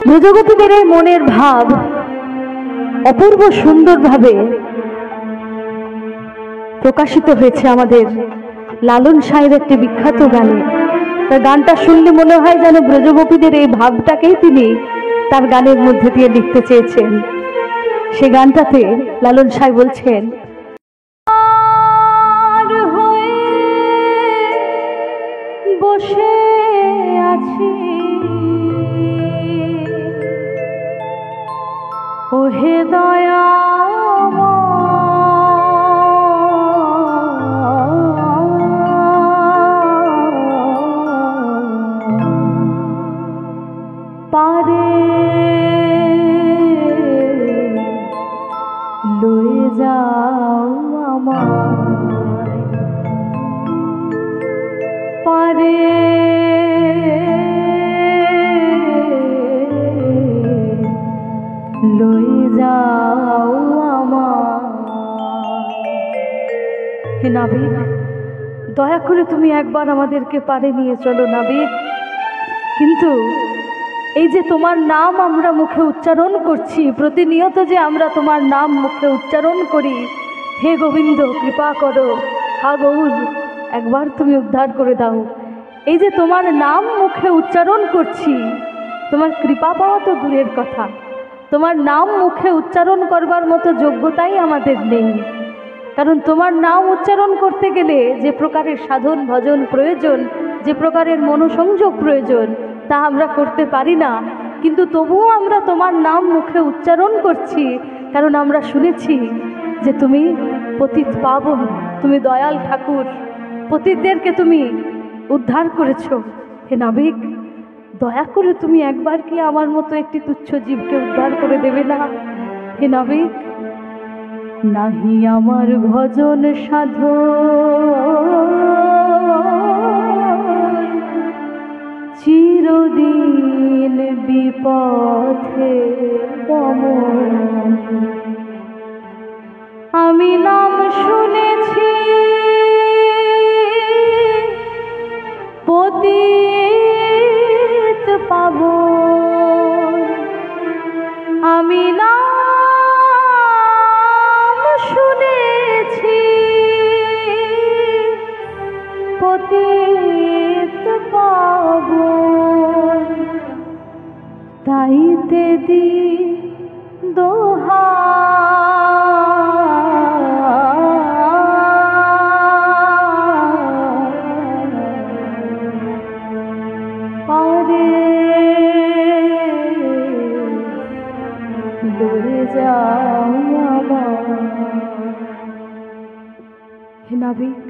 ব্রজগোপীদের এই মনের ভাব অপূর্ব সুন্দরভাবে প্রকাশিত হয়েছে আমাদের লালন সাহের একটি বিখ্যাত গানে। তার গানটা শুনলে মনে হয় যেন ব্রজগোপীদের এই ভাবটাকেই তিনি তার গানের মধ্যে দিয়ে লিখতে চেয়েছেন। সে গানটাতে লালন সাহেব বলছেন, বসে আছি ওহে দয়া পারে লয়ে যাও আমায়, পারে লয়ে যাও আমায়। হে নাবিক, দয়া করে তুমি একবার আমাদেরকে পারে নিয়ে চলো নাবিক। কিন্তু এই যে তোমার নাম আমরা মুখে উচ্চারণ করছি, প্রতিনিয়ত যে আমরা তোমার নাম মুখে উচ্চারণ করি, হে গোবিন্দ কৃপা করো, হা গৌর একবার তুমি উদ্ধার করে দাও। এই যে তোমার নাম মুখে উচ্চারণ করছি, তোমার কৃপা পাওয়া তো দূরের কথা, তোমার নাম মুখে উচ্চারণ করবার মতো যোগ্যতাই আমাদের নেই। কারণ তোমার নাম উচ্চারণ করতে গেলে যে প্রকারের সাধন ভজন প্রয়োজন, যে প্রকারের মনোসংযোগ প্রয়োজন, তা আমরা করতে পারি না। কিন্তু তবুও আমরা তোমার নাম মুখে উচ্চারণ করছি, কারণ আমরা শুনেছি যে তুমি পতিত পাবন, তুমি দয়াল ঠাকুর, পতিতদেরকে তুমি উদ্ধার করেছ। হে নাবিক, দয়া করে তুমি একবার কি আমার মতো একটি তুচ্ছ জীবকে উদ্ধার করে দেবে না? হে নাবিক, নাহি আমার ভজন সাধো চিরদিন বিপথে গমন, আমি নাম শুনেছি পতিত পাবন, আমি নাম শুনেছি পতিত পাবন, তাইতে দি দোহা পারে লয়ে যাও আমায়। হে নাবিক,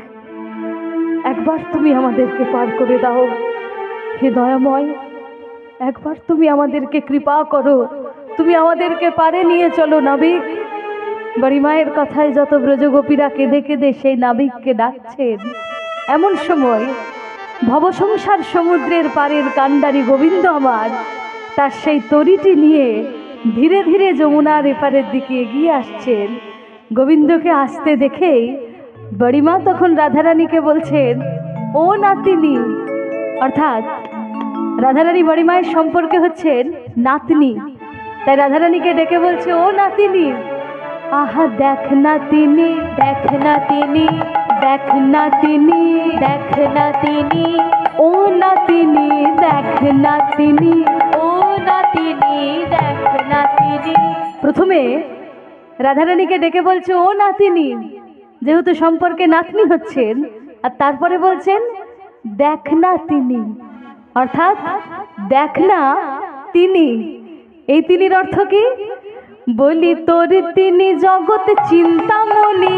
একবার তুমি আমাদেরকে পার করে দাও। হে দয়াময়, একবার তুমি আমাদেরকে কৃপা করো, তুমি আমাদেরকে পারে নিয়ে চলো নাবিক। বড়ি মায়ের কথায় যত ব্রজগোপীরা কেঁদে কেঁদে সেই নাবিককে ডাকছেন, এমন সময় ভবসংসার সমুদ্রের পারের কান্ডারি গোবিন্দ আমার তার সেই তরিটি নিয়ে ধীরে ধীরে যমুনার এপারের দিকে এগিয়ে আসছেন। গোবিন্দকে আসতে দেখেই বড়িমা তখন রাধারানীকে বলছেন, ও নাতিনি, অর্থাৎ রাধারানী বড়িমায়ের সম্পর্কে হচ্ছেন নাতনি, তাই রাধারানীকে ডেকে বলছে, ও নাতিনি, আহা দেখ নাতিনি, দেখ নাতিনি, দেখ নাতিনি, দেখ নাতিনি, ও নাতিনি দেখ নাতিনি, ও নাতিনি দেখ নাতিনি। প্রথমে রাধারানীকে ডেকে বলছে ও নাতিনি, যেহেতু সম্পর্কে নাতনি হচ্ছেন, আর তারপরে বলছেন দেখ না তিনি, অর্থাৎ দেখ না তিনি। এই তিনির অর্থ কি? বলি তোর তিনি জগৎ চিন্তামণি,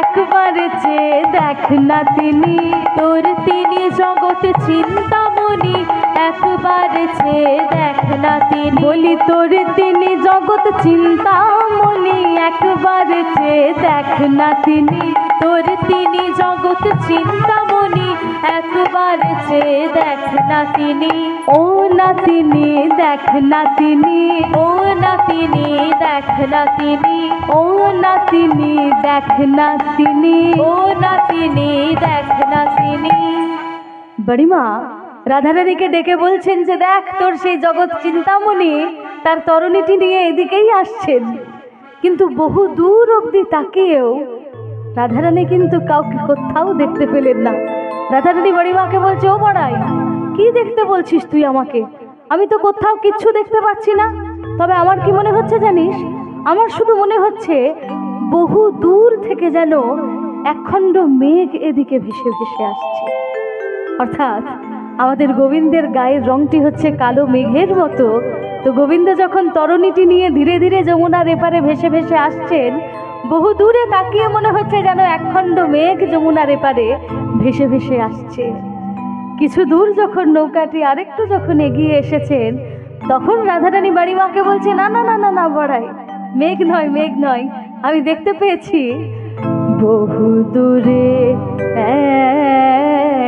একবার চেয়ে দেখ না তিনি, তোর তিনি জগৎ চিন্তামণি, একবার চেয়ে দেখ না তিনি। বলি তোর তিনি জগৎ চিন্তামণি, একবার চেয়ে দেখ না তিনি, তোর তিনি জগৎ চিন্তামণি, একবার চেয়ে দেখ না তিনি। ও নাতিনি দেখ না তিনি, ও নাতিনি দেখ না তিনি, ও নাতিনি দেখ না তিনি, ও নাতিনি দেখ না তিনি। বড়িমা রাধারানীকে ডেকে বলছেন যে দেখ তোর সেই জগৎ চিন্তামণি তার তরণীটি নিয়ে এদিকেই আসছেন। কিন্তু বহু দূর অবধি তাকিয়েও রাধারানী কিন্তু কাউকে কোথাও দেখতে পেলেন না। রাধারানী বড়িমাকে বলছে, ও বড়াই, কি দেখতে বলছিস তুই আমাকে? আমি তো কোথাও কিচ্ছু দেখতে পাচ্ছি না। তবে আমার কি মনে হচ্ছে জানিস, আমার শুধু মনে হচ্ছে বহু দূর থেকে যেন একখণ্ড মেঘ এদিকে ভেসে ভেসে আসছে। অর্থাৎ আমাদের গোবিন্দের গায়ের রংটি হচ্ছে কালো মেঘের মতো। তো গোবিন্দ যখন তরণীটি নিয়ে ধীরে ধীরে যমুনার এপারে ভেসে ভেসে আসছেন, বহু দূরে তাকিয়ে মনে হচ্ছে যেন একখণ্ড মেঘ যমুনার এপারে ভেসে ভেসে আসছে। কিছু দূর যখন নৌকাটি আরেকটু যখন এগিয়ে এসেছেন, তখন রাধারানী বাড়িমাকে বলছে, না না না না না বড়াই, মেঘ নয়, মেঘ নয়, আমি দেখতে পেয়েছি বহু দূরে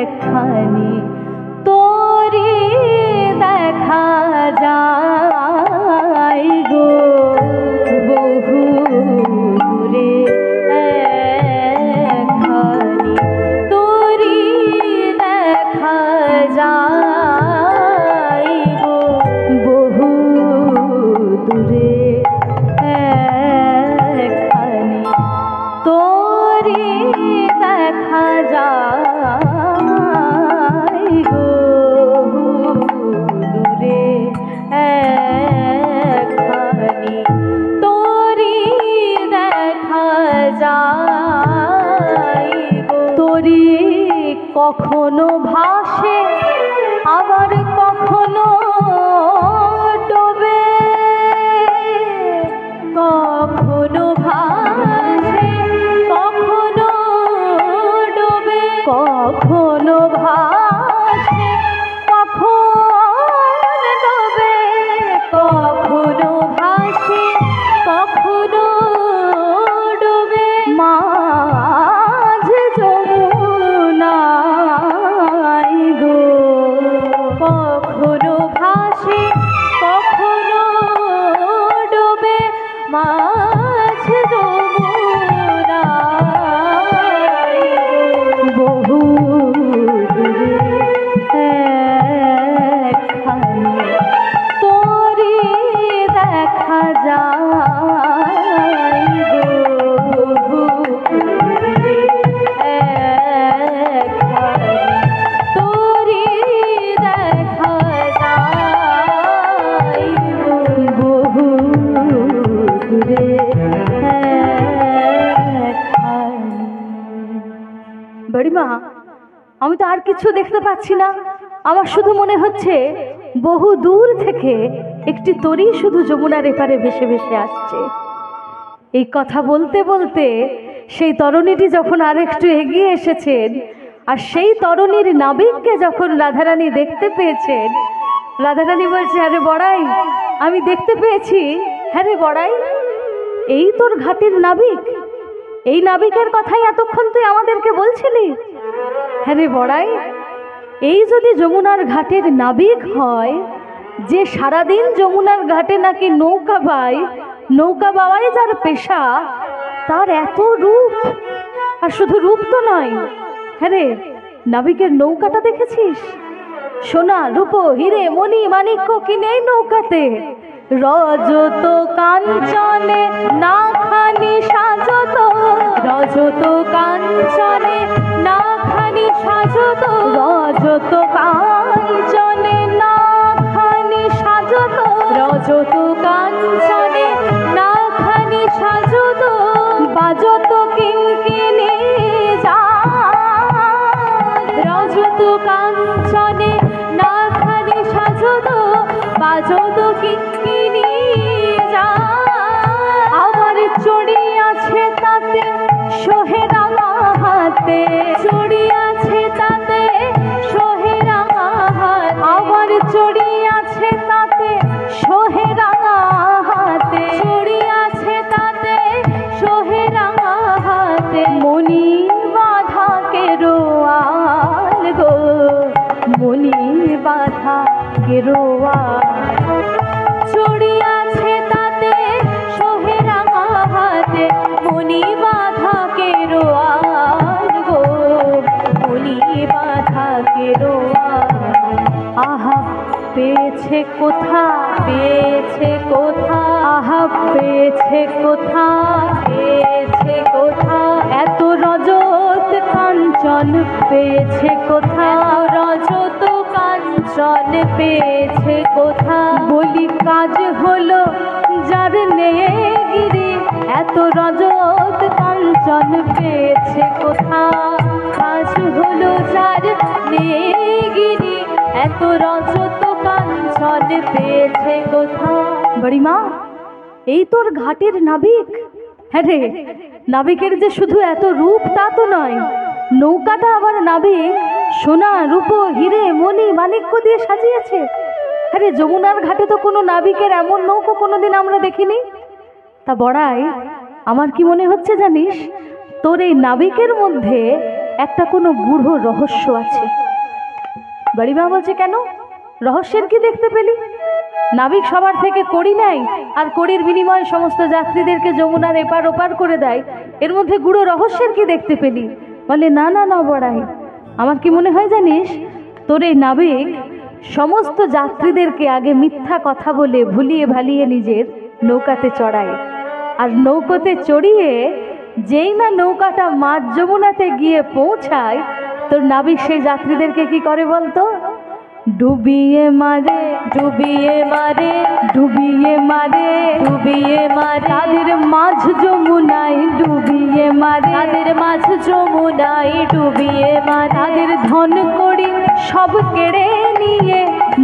একখানি তোরে দেখা যায় গো, বহু দূরে একখানি তোরে দেখা যায় গো, বহু দূরে একখানি তোরে দেখা যায় গো, দূরে একখানি তোরে দেখা যায় গো। তোরে কখনো ভাসে আবার কখনো ডোবে, কখনো ভাসে কখনো ডোবে, কখনো ভাসে কখনো ডোবে, কখনো ভাসে কখনো ডোবে, মাঝে যমুনায় গো, কখনো ভাসে কখনো ডোবে, মাঝে যমুনায় গো, বহু দূরে একখানি তোরে দেখা যায় গো, বহু দূরে একখানি তোরে দেখা যায় গো, বহু দূরে একখানি। বড়িমা, আমি তো আর কিছু দেখতে পাচ্ছি না। আমার শুধু মনে হচ্ছে বহু দূর থেকে একটি তরী শুধু যমুনার এপারে ভেসে ভেসে আসছে। এই কথা বলতে বলতে সেই তরণীটি যখন আরেকটু এগিয়ে এসেছেন, আর সেই তরণীর নাবিককে যখন রাধারানী দেখতে পেয়েছেন, রাধারানী বলছে, আরে বড়াই, আমি দেখতে পেয়েছি। হ্যাঁ রে বড়াই, এই তোর ঘাটের নাবিক? এই নাবিকের কথাই এতক্ষণ তুই আমাদেরকে বলছিলি? হ্যাঁ রে বড়াই, এই যদি যমুনার ঘাটের নাবিক হয়, যে সারাদিন যমুনার ঘাটে নাকি নৌকা বায়, নৌকা বাওয়াই যার পেশা, তার এত রূপ। আর শুধু রূপ তো নয়, হ্যাঁ রে, নাবিকের নৌকাটা দেখেছিস? সোনা রূপো হিরে মণি মাণিক্য কি নেই নৌকাতে? রজত কাঞ্চনে না খানি সাজত, রজত কাঞ্চনে না খানি সাজত, রজত কাঞ্চনে না খানি সাজত, রজত কাঞ্চনে না খানি সাজত, বাজত কিঙ্কিণী যায়, রজত কাঞ্চনে না খানি সাজত, বাজত কিঙ্কিণী যায়। আমার চড়ি আছে তাতে সোহে রাঙা হাতে, চড়ি আছে তাতে সোহে রাঙা হাতে, আমার চড়ি আছে তাতে সোহে রাঙা হাতে, চড়ি আছে তাতে সোহে রাঙা হাতে, মনি বাধা কেরোয়াল গো, মনি বাধা কেরোয়াল, চড়ি আছে তাতে সোহে রাঙা হাতে, মনি বাধা কেরোয়াল গো, মনি বাধা কেরোয়াল। কোথা, পেয়েছে কোথা, আহা পেয়েছে কোথা, পেয়েছে কোথা, এত রজত কাঞ্চন পেয়েছে কোথা, রজত কাঞ্চন পেয়েছে কোথা, বলি কাজ হলো যার নেগিরি, এত রজত কাঞ্চন পেয়েছে কোথা, কাজ হলো যার নেগিরি, এত রজত কাঞ্চন পেয়েছে কোথা। বড়িমা, এই তোর ঘাটের নাবিক? হ্যাঁ রে, নাবিকের যে শুধু এত রূপ তা তো নয়, নৌকাটা আবার নাবিক সোনা রূপো হিরে মণি মাণিক্য দিয়ে সাজিয়েছে। আরে যমুনার ঘাটে তো কোনো নাবিকের এমন নৌকো কোনোদিন আমরা দেখিনি। তা বড়াই, আমার কি মনে হচ্ছে জানিস, তোর এই নাবিকের মধ্যে একটা কোনো গূঢ় রহস্য আছে। বড়িমা বলছে, কেন? রহস্যের কি দেখতে পেলি? নাবিক সবার থেকে কড়ি নেয় আর কড়ির বিনিময়ে সমস্ত যাত্রীদেরকে যমুনার এপার ওপার করে দেয়, এর মধ্যে গূঢ় রহস্যের কি দেখতে পেলি? বলে, না না না বড়াই, আমার কি মনে হয় জানিস, তোর এই নাবিক সমস্ত যাত্রীদেরকে আগে মিথ্যা কথা বলে ভুলিয়ে ভালিয়ে নিজের নৌকাতে চড়ায়, আর নৌকাতে চড়িয়ে যেই না নৌকাটা মাঝ যমুনাতে গিয়ে পৌঁছায়, তোর নাবিক সেই যাত্রীদেরকে কি করে বলতো? ডুবিয়ে মারে, ডুবিয়ে মারে, ডুবিয়ে মারে, ডুবিয়ে মারে, তাদের মাঝ যমুনায় ডুবিয়ে মারে, তাদের মাঝ যমুনায় ডুবিয়ে মারে, তাদের ধন করি সব কেড়ে নিয়ে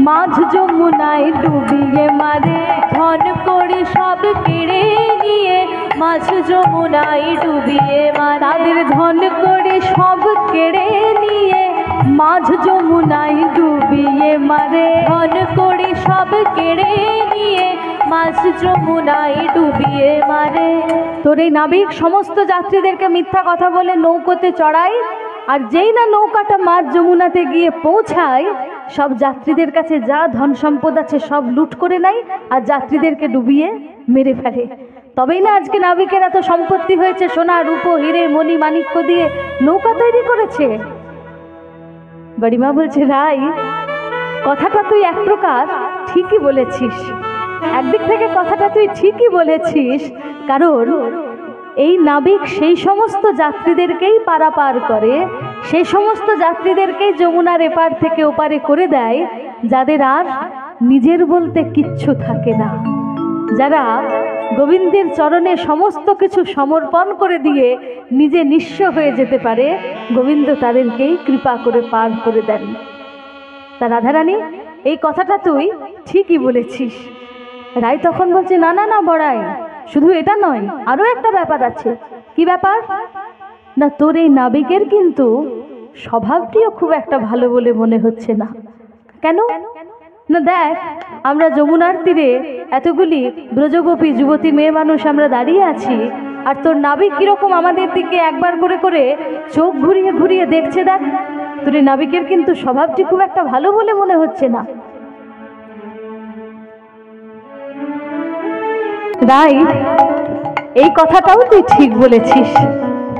মাঝ যমুনায় ডুবিয়ে মারে, ধন করি সব কেড়ে নিয়ে মাঝ যমুনায় ডুবিয়ে মারে, তাদের ধন করি সব কেড়ে নিয়ে মাঝ যমুনায় ডুবিয়ে মারে, ধন করি সব কেড়ে নিয়ে মাঝ যমুনায় ডুবিয়ে মারে। তোর এই নাবিক সমস্ত যাত্রীদেরকে মিথ্যা কথা বলে নৌকোতে চড়ায়, আর যেই না নৌকাটা মাঝ যমুনাতে গিয়ে পৌঁছায়, সব যাত্রীদের কাছে যা ধন সম্পদ আছে সব লুট করে নেয় আর যাত্রীদেরকে ডুবিয়ে মেরে ফেলে। তবেই না আজকে নাবিকের এত সম্পত্তি হয়েছে, সোনা রূপো হিরে মণি মাণিক্য দিয়ে নৌকা তৈরি করেছে। বড়িমা বলছে, রাই, কথাটা তুই এক প্রকার ঠিকই বলেছিস, একদিক থেকে কথাটা তুই ঠিকই বলেছিস, কারণ এই নাবিক সেই সমস্ত যাত্রীদেরকেই পারাপার করে, সেই সমস্ত যাত্রীদেরকেই যমুনার এপার থেকে ওপারে করে দেয় যাদের আর নিজের বলতে কিচ্ছু থাকে না, যারা গোবিন্দের চরণে সমস্ত কিছু সমর্পণ করে দিয়ে নিজে নিঃস্ব হয়ে যেতে পারে, গোবিন্দ তাদেরকেই কৃপা করে পার করে দেন। তা রাধারানী, এই কথাটা তুই ঠিকই বলেছিস। রাই তখন বলছে, না না না বড়াই, শুধু এটা নয়, আরো একটা ব্যাপার আছে। কি ব্যাপার? না, তোর এই নাবিকের কিন্তু স্বভাবটিও খুব একটা ভালো বলে মনে হচ্ছে না। কেন? না দেখ, আমরা যমুনার তীরে এতগুলি ব্রজগোপী যুবতী মেয়ে মানুষ আমরা দাঁড়িয়ে আছি, আর তোর নাবিক কিরকম আমাদের দিকে একবার করে করে চোখ ঘুরিয়ে ঘুরিয়ে দেখছে। দেখ, তোর এই নাবিকের কিন্তু স্বভাবটি খুব একটা ভালো বলে মনে হচ্ছে না। রাইট, এই কথাটাও তুই ঠিক বলেছিস।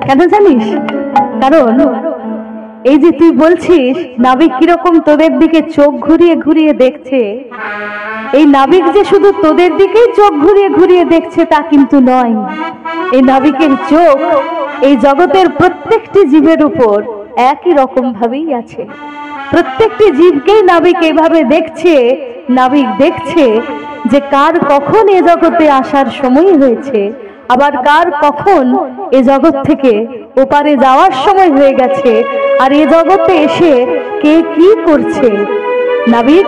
কেন জানিস? কারণ এই যে তুই বলছিস নাবিক কিরকম তোদের দিকে চোখ ঘুরিয়ে ঘুরিয়ে দেখছে, এই নাবিক যে শুধু তোদের দিকেই চোখ ঘুরিয়ে ঘুরিয়ে দেখছে তা কিন্তু নয়। এই নাবিকের চোখ এই জগতের প্রত্যেকটি জীবের উপর একই রকম ভাবেই আছে। প্রত্যেকটি জীবকেই নাবিক এইভাবে দেখছে। নাবিক দেখছে যে কার কখন এ জগতে আসার সময় হয়েছে, আবার কার কখন এ জগৎ থেকে ওপারে যাওয়ার সময় হয়ে গেছে, আর এ জগতে এসে কে কি করছে। নাবিক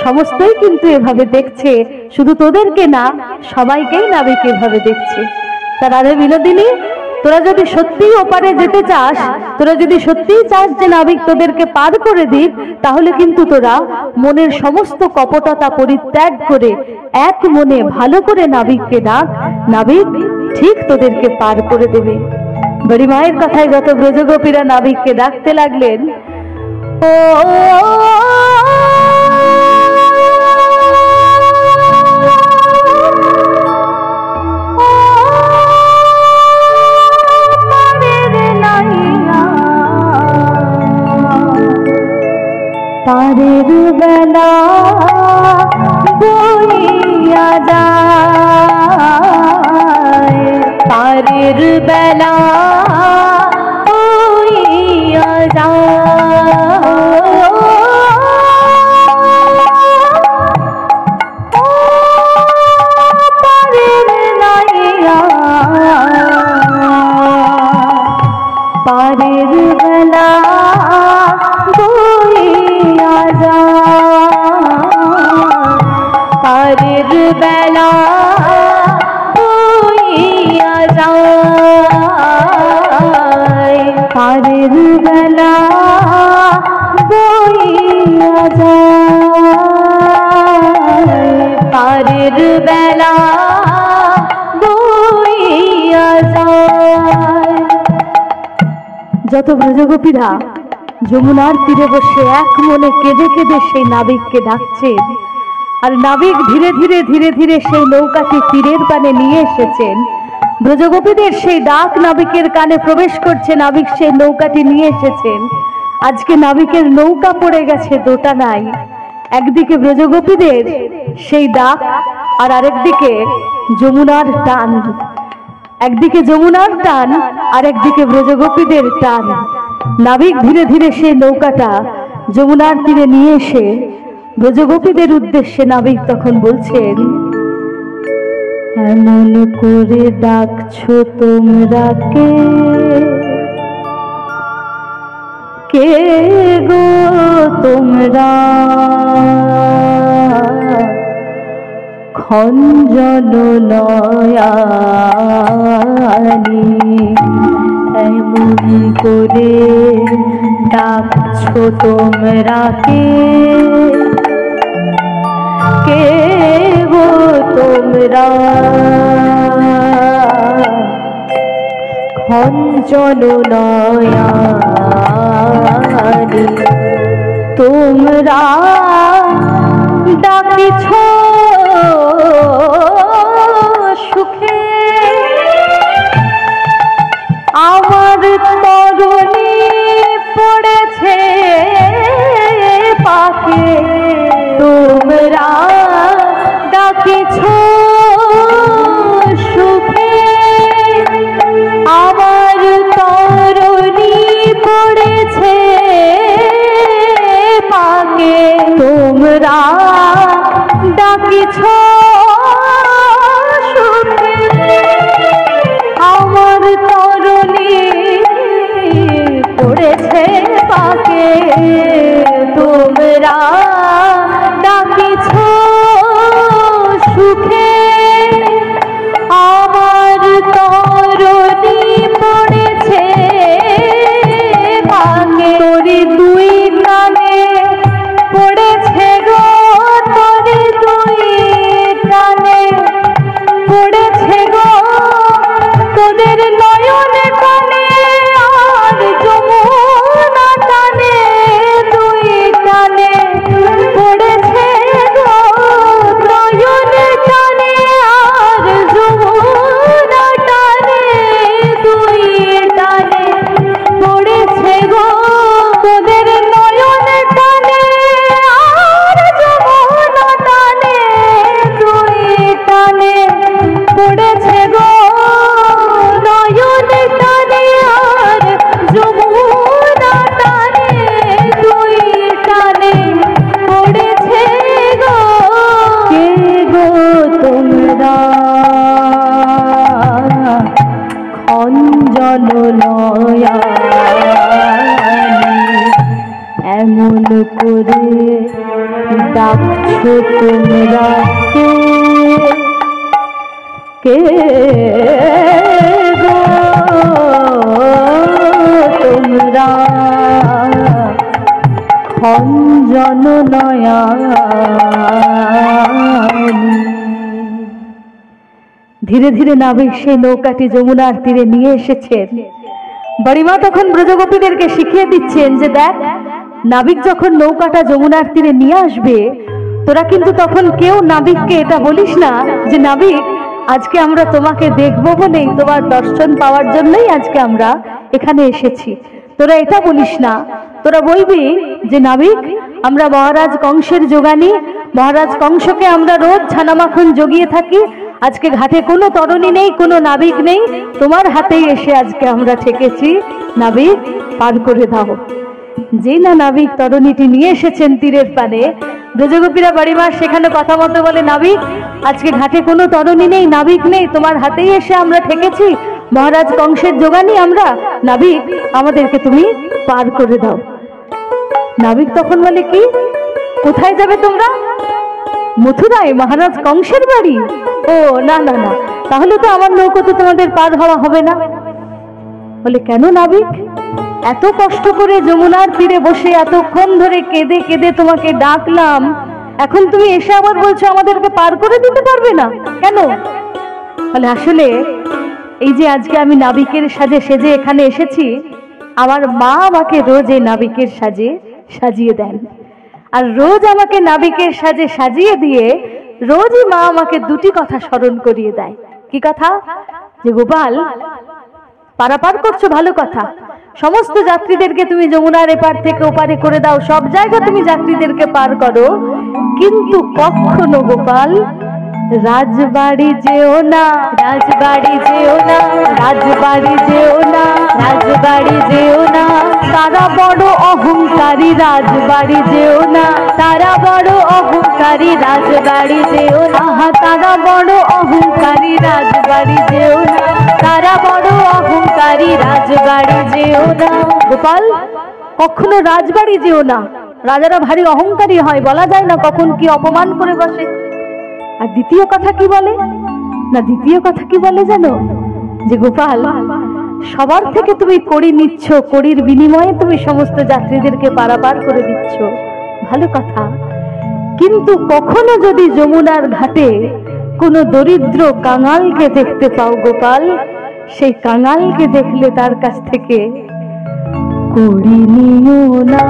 সমস্তই কিন্তু এভাবে দেখছে, শুধু তোদেরকে না, সবাইকেই নাবিক এভাবে দেখছে। তার রাধে বিনোদিনী, তোরা যদি সত্যিই ওপারে যেতে চাস, তোরা যদি সত্যিই চাস যে নাবিক তোদেরকে পার করে দিক, তাহলে কিন্তু তোরা মনের সমস্ত কপটতা পরিত্যাগ করে এক মনে ভালো করে নাবিককে ডাক। নাবিক ঠিক তোদেরকে পার করে দেবে। বড়ি মায়ের কথায় যত ব্রজগোপীরা নাবিককে ডাকতে লাগলেন, ও পারের বেলা যায় পারের বেলা হইয়া যায় পারের নাইয়া পারের বেলা বইয়া যায় পারের বেলা বইয়া যায় পারের বেলা বইয়া যায় পারের বেলা বইয়া যায়। যত ব্রজগোপীরা যমুনার তীরে বসে এক মনে কেঁদে কেঁদে সেই নাবিককে ডাকছেন, আর নাবিক ধীরে ধীরে ধীরে ধীরে সেই নৌকাটি তীরের পানে নিয়ে এসেছেন। ব্রজগোপীদের সেই ডাক নাবিকের কানে প্রবেশ করছে, নাবিক সেই নৌকাটি নিয়ে এসেছেন। আজকে নাবিকের নৌকা পড়ে গেছে, দোটা নাই। একদিকে ব্রজগোপীদের সেই ডাক, আর আরেকদিকে যমুনার টান। একদিকে যমুনার টান, আর একদিকে ব্রজগোপীদের টান। নাবিক ধীরে ধীরে সেই নৌকাটা যমুনার তীরে নিয়ে এসে ব্রজগোপীদের উদ্দেশ্যে নাবিক তখন বলছেন, এমন করে ডাকছো তোমরা কে, কে গো তোমরা, খঞ্জন নয়ানি, এমন করে ডাকছো তোমরা কে, কে গো তোমরা, খঞ্জন নয়ানি, তোমরা ডাকিছ সুখে আমার তরুণী পড়েছে পাকে, তোমরা ডাকিছ সুখে আমার তরুণী পড়েছে পাকে, তোমরা ডাকিছ সুখে আমার তরুণী পড়েছে পাকে, তোমরা ডাকিছ সুখে আমার তরুণী পড়েছে পাকে, তোরি দুই কানে পড়েছে গো, তোরি দুই কানে পড়েছে গো, তোদের নয়নে কানে আর যমুনা টানে, দুই টানে পড়েছে গো, নয়নে টানে আর যমুনা টানে, দুই টানে পড়েছে গো, তোদের নয়নে টানে আর যমুনা টানে, দুই টানে পড়েছে গো, নয়নে টানে আর যমুনা টানে, দুই টানে পড়েছে গো, কে গো তোমরা, খঞ্জন নয়ানি, এমন করে ডাকছো তোমরা কে, কে গো তোমরা, খঞ্জন নয়ানি। ধীরে ধীরে নাবিক সেই নৌকাটি যমুনার তীরে নিয়ে এসেছেন। বড়িমা তখন ব্রজগোপীদেরকে শিখিয়ে দিচ্ছেন যে দেখ, নাবিক যখন নৌকাটা যমুনার তীরে নিয়ে আসবে, তোরা কিন্তু তখন কেউ নাবিককে এটা বলিস না যে নাবিক আজকে আমরা তোমাকে দেখবো বলেই, তোমার দর্শন পাওয়ার জন্যই আজকে আমরা এখানে এসেছি। তোরা এটা বলিস না, তোরা বলবি যে নাবিক আমরা মহারাজ কংসের যোগানী, মহারাজ কংসকে আমরা রোজ ছানা মাখন জগিয়ে থাকি, আজকে ঘাটে কোনো তরণী নেই, কোনো নাবিক নেই, তোমার হাতেই এসে আজকে আমরা ঠেকেছি, নাবিক পার করে দাও। যেই না নাবিক তরণীটি নিয়ে এসেছেন তীরের পানে, ব্রজগোপীরা বাড়িমার সেখানে কথা মতো বলে, নাবিক আজকে ঘাটে কোনো তরণী নেই, নাবিক নেই, তোমার হাতেই এসে আমরা ঠেকেছি, মহারাজ কংসের জোগানি আমরা, নাবিক আমাদেরকে তুমি পার করে দাও। নাবিক তখন বলে, কি কোথায় যাবে তোমরা? মথুরায়, মহারাজ কংসের বাড়ি? ও না না না, তাহলে তো আমার নৌকোতে তোমাদের পার হওয়া হবে না। বলে, কেন নাবিক? এত কষ্ট করে যমুনার তীরে বসে এতক্ষণ ধরে কেঁদে কেঁদে তোমাকে ডাকলাম, এখন তুমি এসে আবার বলছো আমাদেরকে পার করে দিতে পারবে না, কেন? বলে, আসলে এই যে আজকে আমি নাবিকের সাজে সেজে এখানে এসেছি, আমার মা আমাকে রোজ এই নাবিকের সাজে সাজিয়ে দেন, আর রোজ আমাকে নাবিকের সাজে সাজিয়ে দিয়ে রোজই মা আমাকে দুটি কথা স্মরণ করিয়ে দেয়। কি কথা? যে গোপাল, পারাপার করছো ভালো কথা, সমস্ত যাত্রীদেরকে তুমি যমুনার এপার থেকে ওপারে করে দাও, সব জায়গা তুমি যাত্রীদেরকে পার করো, কিন্তু কখনো গোপাল রাজবাড়ি যেও না, রাজবাড়ি যেও না, রাজবাড়ি যেও না, রাজবাড়ি যেও না, তারা বড় অহংকারী, রাজবাড়ি যেও না, তারা বড় অহংকারী, রাজবাড়ি যেও না, তারা বড় অহংকারী, রাজবাড়ি যেও না, তারা বড় অহংকারী, রাজবাড়ি যেও না। গোপাল, কখনো রাজবাড়ি যেও না, রাজারা ভারী অহংকারী হয়, বলা যায় না কখন কি অপমান করে বসে। আর দ্বিতীয় কথা কি বলে না, দ্বিতীয় কথা কি বলে জানো? যে গোপাল, সবার থেকে তুমি কড়ি নিচ্ছ, কড়ির বিনিময়ে তুমি সমস্ত যাত্রীদেরকে পারাপার করে দিচ্ছ, ভালো কথা, কিন্তু কখনো যদি যমুনার ঘাটে কোনো দরিদ্র কাঙালকে দেখতে পাও গোপাল, সেই কাঙালকে দেখলে তার কাছ থেকে কড়ি নিও না।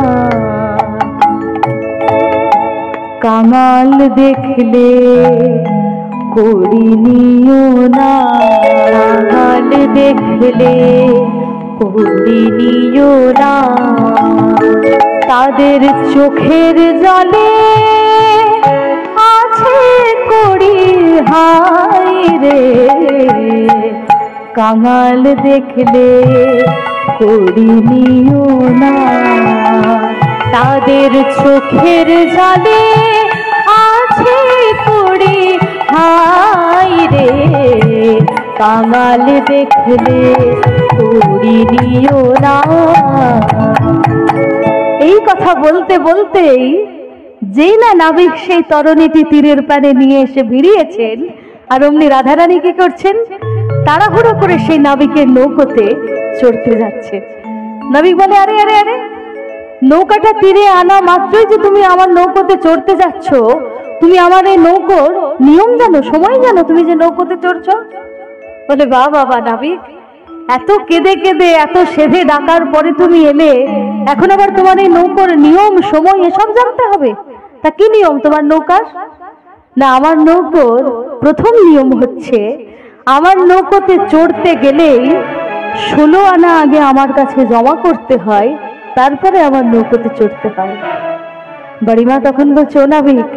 কাঙাল দেখলে কড়ি নিও না, কাঙাল দেখলে কড়ি নিও না, তাদের চোখের জলে আছে কড়ি, হায় রে, কাঙাল দেখলে কড়ি নিও না, তাদের চোখের জলে আছে কড়ি, হায় রে, কাঙাল দেখলে কড়ি নিও না। এই কথা বলতে বলতেই যেই না নাবিক সেই তরণীটি তীরের পানে নিয়ে এসে ভিড়িয়েছেন, আর অমনি রাধারানী কি করছেন? তাড়াহুড়ো করে সেই নাবিকের নৌকোতে চড়তে যাচ্ছে। নাবিক বলে, আরে আরে আরে, নৌকাটা তীরে আনা মাত্রই যে তুমি আমার নৌকোতে চড়তে যাচ্ছ, তুমি আমার এই নৌকোর নিয়ম জানো, সময় জানো, তুমি যে নৌকোতে চড়ছ? বলে, বাহ বাবা নাবিক, এত কেঁদে কেঁদে এত সেধে ডাকার পরে তুমি এলে, এখন আবার তোমার এই নৌকোর নিয়ম সময় এসব জানতে হবে? তা কি নিয়ম তোমার নৌকার? না, আমার নৌকোর প্রথম নিয়ম হচ্ছে, আমার নৌকোতে চড়তে গেলেই 16 আনা আগে আমার কাছে জমা করতে হয়, তারপরে আমার নৌকোতে চড়তে হয়। বাড়িমা তখন বলছে, ও নাবিক,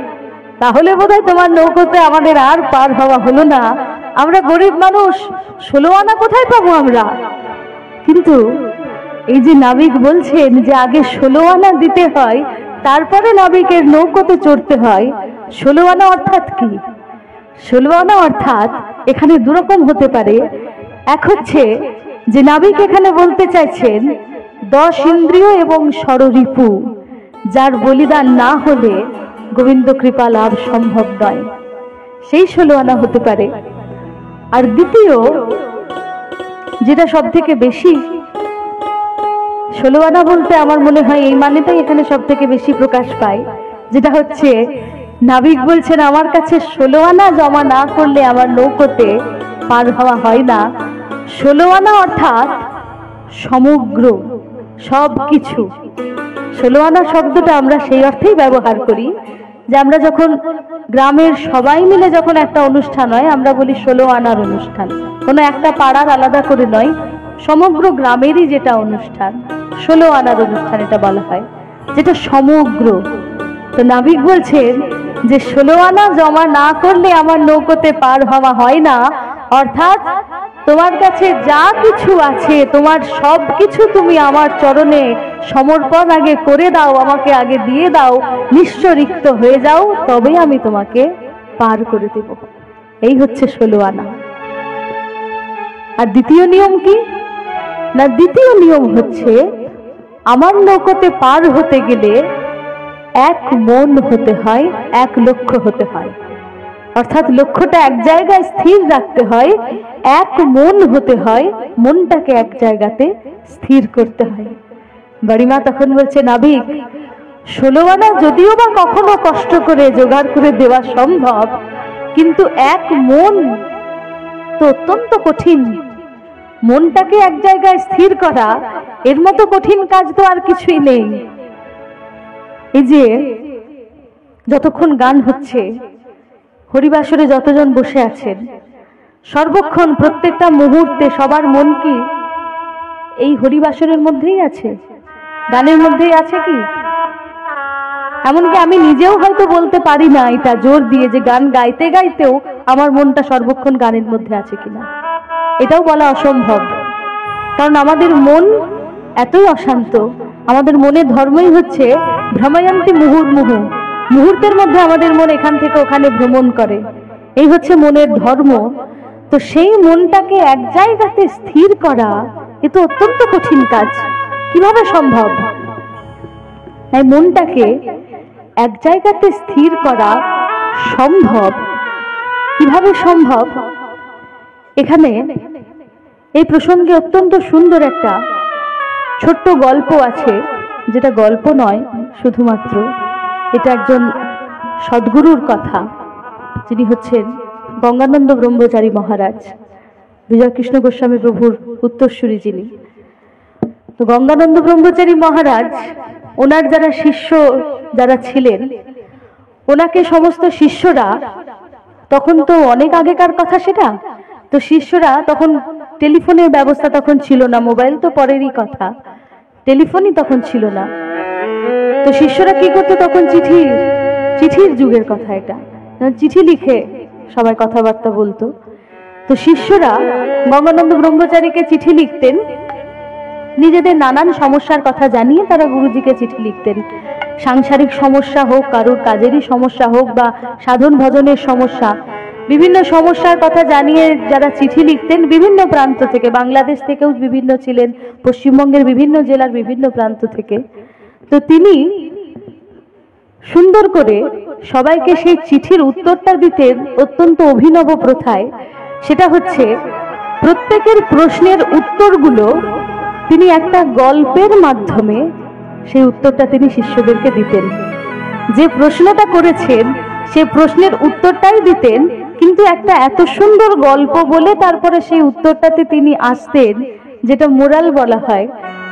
তাহলে বোধহয় তোমার নৌকোতে আমাদের আর পার হওয়া হলো না, আমরা গরিব মানুষ, 16 আনা কোথায় পাবো আমরা? কিন্তু এই যে নাবিক বলছেন যে আগে 16 আনা দিতে হয়, তারপরে নাবিকের নৌকোতে চড়তে হয়, 16 আনা অর্থাৎ কি? 16 আনা অর্থাৎ এখানে দুরকম হতে পারে। এক হচ্ছে যে নাবিক এখানে বলতে চাইছেন 10 ইন্দ্রিয় এবং ষড়রিপু, যার বলিদান না হলে গোবিন্দ কৃপা লাভ সম্ভব নয়, সেই 16 আনা হতে পারে। আর দ্বিতীয়, যেটা সব থেকে বেশি, 16 আনা বলতে আমার মনে হয় এই মানেটাই এখানে সব থেকে বেশি প্রকাশ পায়, যেটা হচ্ছে নাবিক বলছেন আমার কাছে 16 আনা জমা না করলে আমার নৌকোতে পার হওয়া হয় না। 16 আনা অর্থাৎ সমগ্র সব কিছু। 16 আনা শব্দটা আমরা সেই অর্থেই ব্যবহার করি যে আমরা যখন গ্রামের সবাই মিলে যখন একটা অনুষ্ঠান হয়, আমরা বলি 16 আনার অনুষ্ঠান, কোনো একটা পাড়ার আলাদা করে নয়, সমগ্র গ্রামেরই যেটা অনুষ্ঠান 16 আনার অনুষ্ঠান এটা বলা হয়, যেটা সমগ্র। তো নাবিক বলছেন যে 16 আনা জমা না করলে আমার নৌকোতে পার হওয়া হয় না, অর্থাৎ তোমার কাছে যা কিছু আছে তোমার সব কিছু তুমি আমার চরণে সমর্পণ আগে করে দাও, আমাকে আগে দিয়ে দাও, নিঃস্ব রিক্ত হয়ে যাও, তবেই আমি তোমাকে পার করে দেব। এই হচ্ছে 16 আনা। আর দ্বিতীয় নিয়ম কি না, দ্বিতীয় নিয়ম হচ্ছে আমার নৌকোতে পার হতে গেলে 1 মন হতে হয়, 1 লক্ষ্য হতে হয়, অর্থাৎ লক্ষ্যটা এক জায়গায় স্থির রাখতে হয়, 1 মন হতে হয়, মনটাকে এক জায়গাতে স্থির করতে হয়। বাড়িমা তখন বলছে, নাবিক 16 আনা যদিও বা কখনো কষ্ট করে জোগাড় করে দেওয়া সম্ভব, কিন্তু 1 মন তো অত্যন্ত কঠিন। মনটাকে এক জায়গায় স্থির করা, এর মতো কঠিন কাজ তো আর কিছুই নেই। এই যে যতক্ষণ গান হচ্ছে, হরিবাসরে যতজন বসে আছেন, সর্বক্ষণ প্রত্যেকটা মুহূর্তে সবার মন কি এই হরিবাসরের মধ্যেই আছে, গানের মধ্যেই আছে কি? এমনকি আমি নিজেও হয়তো বলতে পারি না এটা জোর দিয়ে যে গান গাইতে গাইতেও আমার মনটা সর্বক্ষণ গানের মধ্যে আছে কিনা, এটাও বলা অসম্ভব। কারণ আমাদের মন এতই অশান্ত, আমাদের মনের ধর্মই হচ্ছে ভ্রময়ন্তি মুহুর্মুহু, মুহূর্তের মধ্যে আমাদের মন এখান থেকে ওখানে ভ্রমণ করে, এই হচ্ছে মনের ধর্ম। তো সেই মনটাকে এক জায়গাতে স্থির করা এ তো অত্যন্ত কঠিন কাজ, কিভাবে সম্ভব? এই মনটাকে এক জায়গাতে স্থির করা সম্ভব, কিভাবে সম্ভব? এখানে এই প্রসঙ্গে অত্যন্ত সুন্দর একটা ছোট্ট গল্প আছে, যেটা গল্প নয় শুধুমাত্র, এটা একজন সদ্গুরুর কথা, যিনি হচ্ছেন গঙ্গানন্দ ব্রহ্মচারী মহারাজ, বিজয়কৃষ্ণ গোস্বামী প্রভুর উত্তরসূরি যিনি। তো গঙ্গানন্দ ব্রহ্মচারী মহারাজ, ওনার যারা শিষ্য যারা ছিলেন, ওনাকে সমস্ত শিষ্যরা, তখন তো অনেক আগেকার কথা সেটা, তো শিষ্যরা তখন টেলিফোনের ব্যবস্থা তখন ছিল না, মোবাইল তো পরেরই কথা, টেলিফোনই তখন ছিল না। তো শিষ্যরা কি করতো তখন? চিঠির যুগের কথা এটা, চিঠি লিখে সবাই কথাবার্তা বলতো। তো শিষ্যরা গঙ্গানন্দ ব্রহ্মচারীকে চিঠি লিখতেন, নিজেদের নানান সমস্যার কথা জানিয়ে তারা গুরুজিকে চিঠি লিখতেন। সাংসারিক সমস্যা হোক, কারোর কাজেরই সমস্যা হোক, বা সাধন ভজনের সমস্যা, বিভিন্ন সমস্যার কথা জানিয়ে যারা চিঠি লিখতেন বিভিন্ন প্রান্ত থেকে, বাংলাদেশ থেকেও বিভিন্ন ছিলেন, পশ্চিমবঙ্গের বিভিন্ন জেলার বিভিন্ন প্রান্ত থেকে। তো তিনি সুন্দর করে সবাইকে সেই চিঠির উত্তরটা দিতেন অত্যন্ত অভিনব প্রথায়। সেটা হচ্ছে প্রত্যেকের প্রশ্নের উত্তরগুলো তিনি একটা গল্পের মাধ্যমে সেই উত্তরটা তিনি শিষ্যদেরকে দিতেন। যে প্রশ্নটা করেছেন সেই প্রশ্নের উত্তরটাই দিতেন, কিন্তু একটা এত সুন্দর গল্প বলে তারপরে সেই উত্তরটাতে তিনি আসতেন, যেটা মোরাল বলা হয়।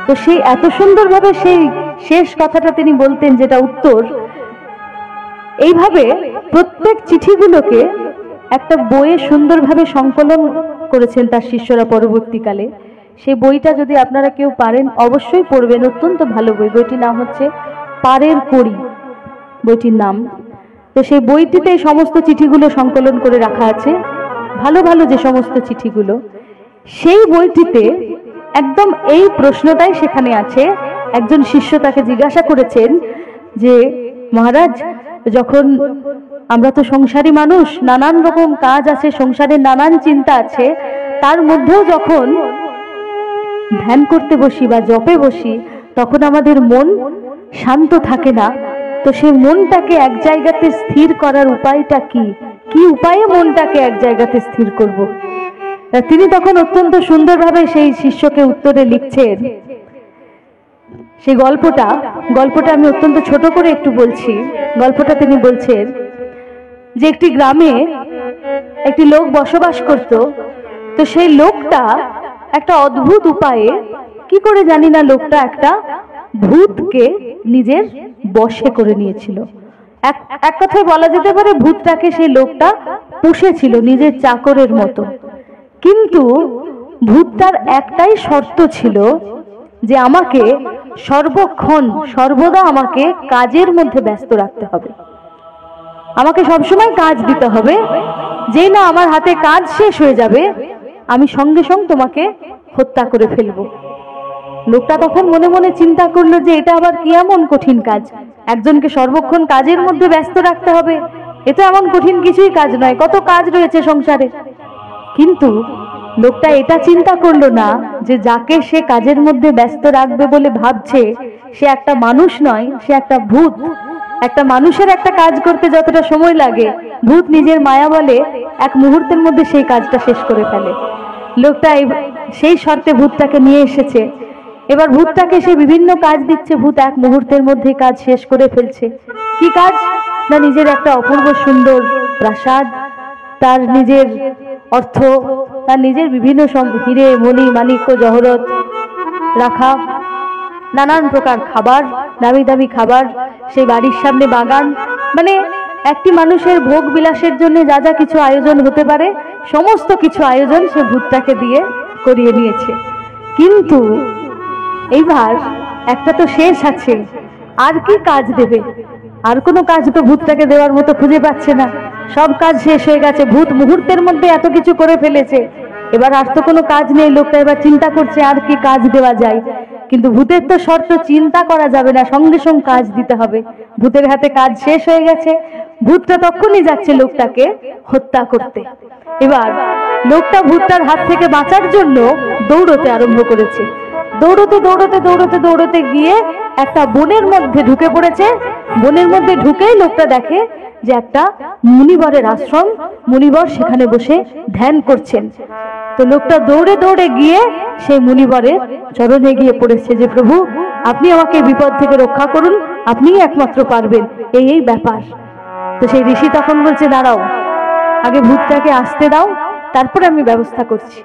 তো সেই এত সুন্দরভাবে সেই শেষ কথাটা তিনি বলতেন, যেটা উত্তর। এইভাবে প্রত্যেক চিঠিগুলোকে একটা বইয়ে সুন্দরভাবে সংকলন করেছেন তার শিষ্যরা পরবর্তীকালে। সেই বইটা যদি আপনারা কেউ পারেন অবশ্যই পড়বেন, অত্যন্ত ভালো বই। বইটির নাম হচ্ছে পারের কড়ি, বইটির নাম। তো সেই বইটিতে এই সমস্ত চিঠিগুলো সংকলন করে রাখা আছে, ভালো ভালো যে সমস্ত চিঠিগুলো। সেই বইটিতে একদম এই প্রশ্নটাই সেখানে আছে। একজন শিষ্য তাকে জিজ্ঞাসা করেছেন যে, মহারাজ, যখন আমরা তো সংসারী মানুষ, নানান রকম কাজ আছে, সংসারের নানান চিন্তা আছে, তার মধ্যেও যখন ধ্যান করতে বসি বা জপে বসি, তখন আমাদের মন শান্ত থাকে না। তো সেই মনটাকে এক জায়গাতে স্থির করার উপায়টা কি? কি উপায়ে মনটাকে এক জায়গাতে স্থির করব? তিনি তখন অত্যন্ত সুন্দরভাবে সেই শিষ্যকে উত্তরে লিখছেন। সেই গল্পটা আমি অত্যন্ত ছোট করে একটু বলছি। গল্পটা তিনি বলছেন যে একটি গ্রামে একটি লোক বসবাস করত। তো সেই লোকটা একটা অদ্ভুত উপায়ে, কি করে জানি না, লোকটা একটা ভূতকে নিজের বশে করে নিয়েছিল। এক কথায় বলা যেতে পারে ভূতটাকে সেই লোকটা পুষেছিল নিজের চাকরের মতো। কিন্তু ভূতটার একটাই শর্ত ছিল যে আমাকে সর্বক্ষণ সর্বদা আমাকে কাজের মধ্যে ব্যস্ত রাখতে হবে, আমাকে সবসময় কাজ দিতে হবে, যেই না আমার হাতে কাজ শেষ হয়ে যাবে আমি সঙ্গে সঙ্গে তোমাকে হত্যা করে ফেলবো। লোকটা তখন মনে মনে চিন্তা করলো যে এটা আবার কি এমন কঠিন কাজ, একজনকে সর্বক্ষণ কাজের মধ্যে ব্যস্ত রাখতে হবে, এটা এমন কঠিন কিছুই কাজ নয়, কত কাজ রয়েছে সংসারে। কিন্তু লোকটা এটা চিন্তা করলো না যে যাকে সে কাজের মধ্যে ব্যস্ত রাখবে বলে ভাবছে সে একটা মানুষ নয়, সে একটা ভূত। একটা মানুষের একটা কাজ করতে যতটা সময় লাগে, ভূত নিজের মায়া বলে এক মুহূর্তের মধ্যে সেই কাজটা শেষ করে ফেলে। লোকটা সেই শর্তে ভূতটাকে নিয়ে এসেছে। এবার ভূতটাকে সে বিভিন্ন কাজ দিচ্ছে, ভূত এক মুহূর্তের মধ্যে কাজ শেষ করে ফেলছে। কি কাজ না, নিজের একটা অপূর্ব সুন্দর প্রাসাদ, তার নিজের অর্থ, তার নিজের বিভিন্ন হিরে মণি মাণিক্য জহরত রাখা, নানান প্রকার খাবার, দামি দামি খাবার, সেই বাড়ির সামনে বাগান, মানে একটি মানুষের ভোগ বিলাসের জন্য যা যা কিছু আয়োজন হতে পারে সমস্ত কিছু আয়োজন সে ভূতটাকে দিয়ে করিয়ে নিয়েছে। কিন্তু এইবার একটা তো শেষ আছে, আর কি কাজ দেবে? আর কোনো কাজ তো ভূতটাকে দেওয়ার মতো খুঁজে পাচ্ছে না, সব কাজ শেষ হয়ে গেছে, ভূত মুহূর্তের মধ্যে এত কিছু করে ফেলেছে, এবার আর তো কোনো কাজ নেই। লোকটা এবার চিন্তা করছে আর কি কাজ দেওয়া যায়, কিন্তু ভূতের তো শর্ত চিন্তা করা যাবে না, সঙ্গে সঙ্গে কাজ দিতে হবে। ভূতের হাতে কাজ শেষ হয়ে গেছে, ভূতটা তখনই যাচ্ছে লোকটাকে হত্যা করতে। এবার লোকটা ভূতটার হাত থেকে বাঁচার জন্য দৌড়তে আরম্ভ করেছে। দৌড়তে দৌড়তে দৌড়তে দৌড়তে গিয়ে একটা বনের মধ্যে ঢুকে পড়েছে। বনের মধ্যে ঢুকেই লোকটা দেখে যে একটা মুনিবরের আশ্রম, মুনিবর সেখানে বসে ধ্যান করছেন। তো লোকটা দৌড়ে দৌড়ে গিয়ে সেই মুনিবরের চরণে গিয়ে পড়েছে যে প্রভু আপনি আমাকে বিপদ থেকে রক্ষা করুন, আপনিই একমাত্র পারবেন, এই ব্যাপার। তো সেই ঋষি তখন বলছে দাঁড়াও, আগে ভূতটাকে আসতে দাও, তারপরে আমি ব্যবস্থা করছি।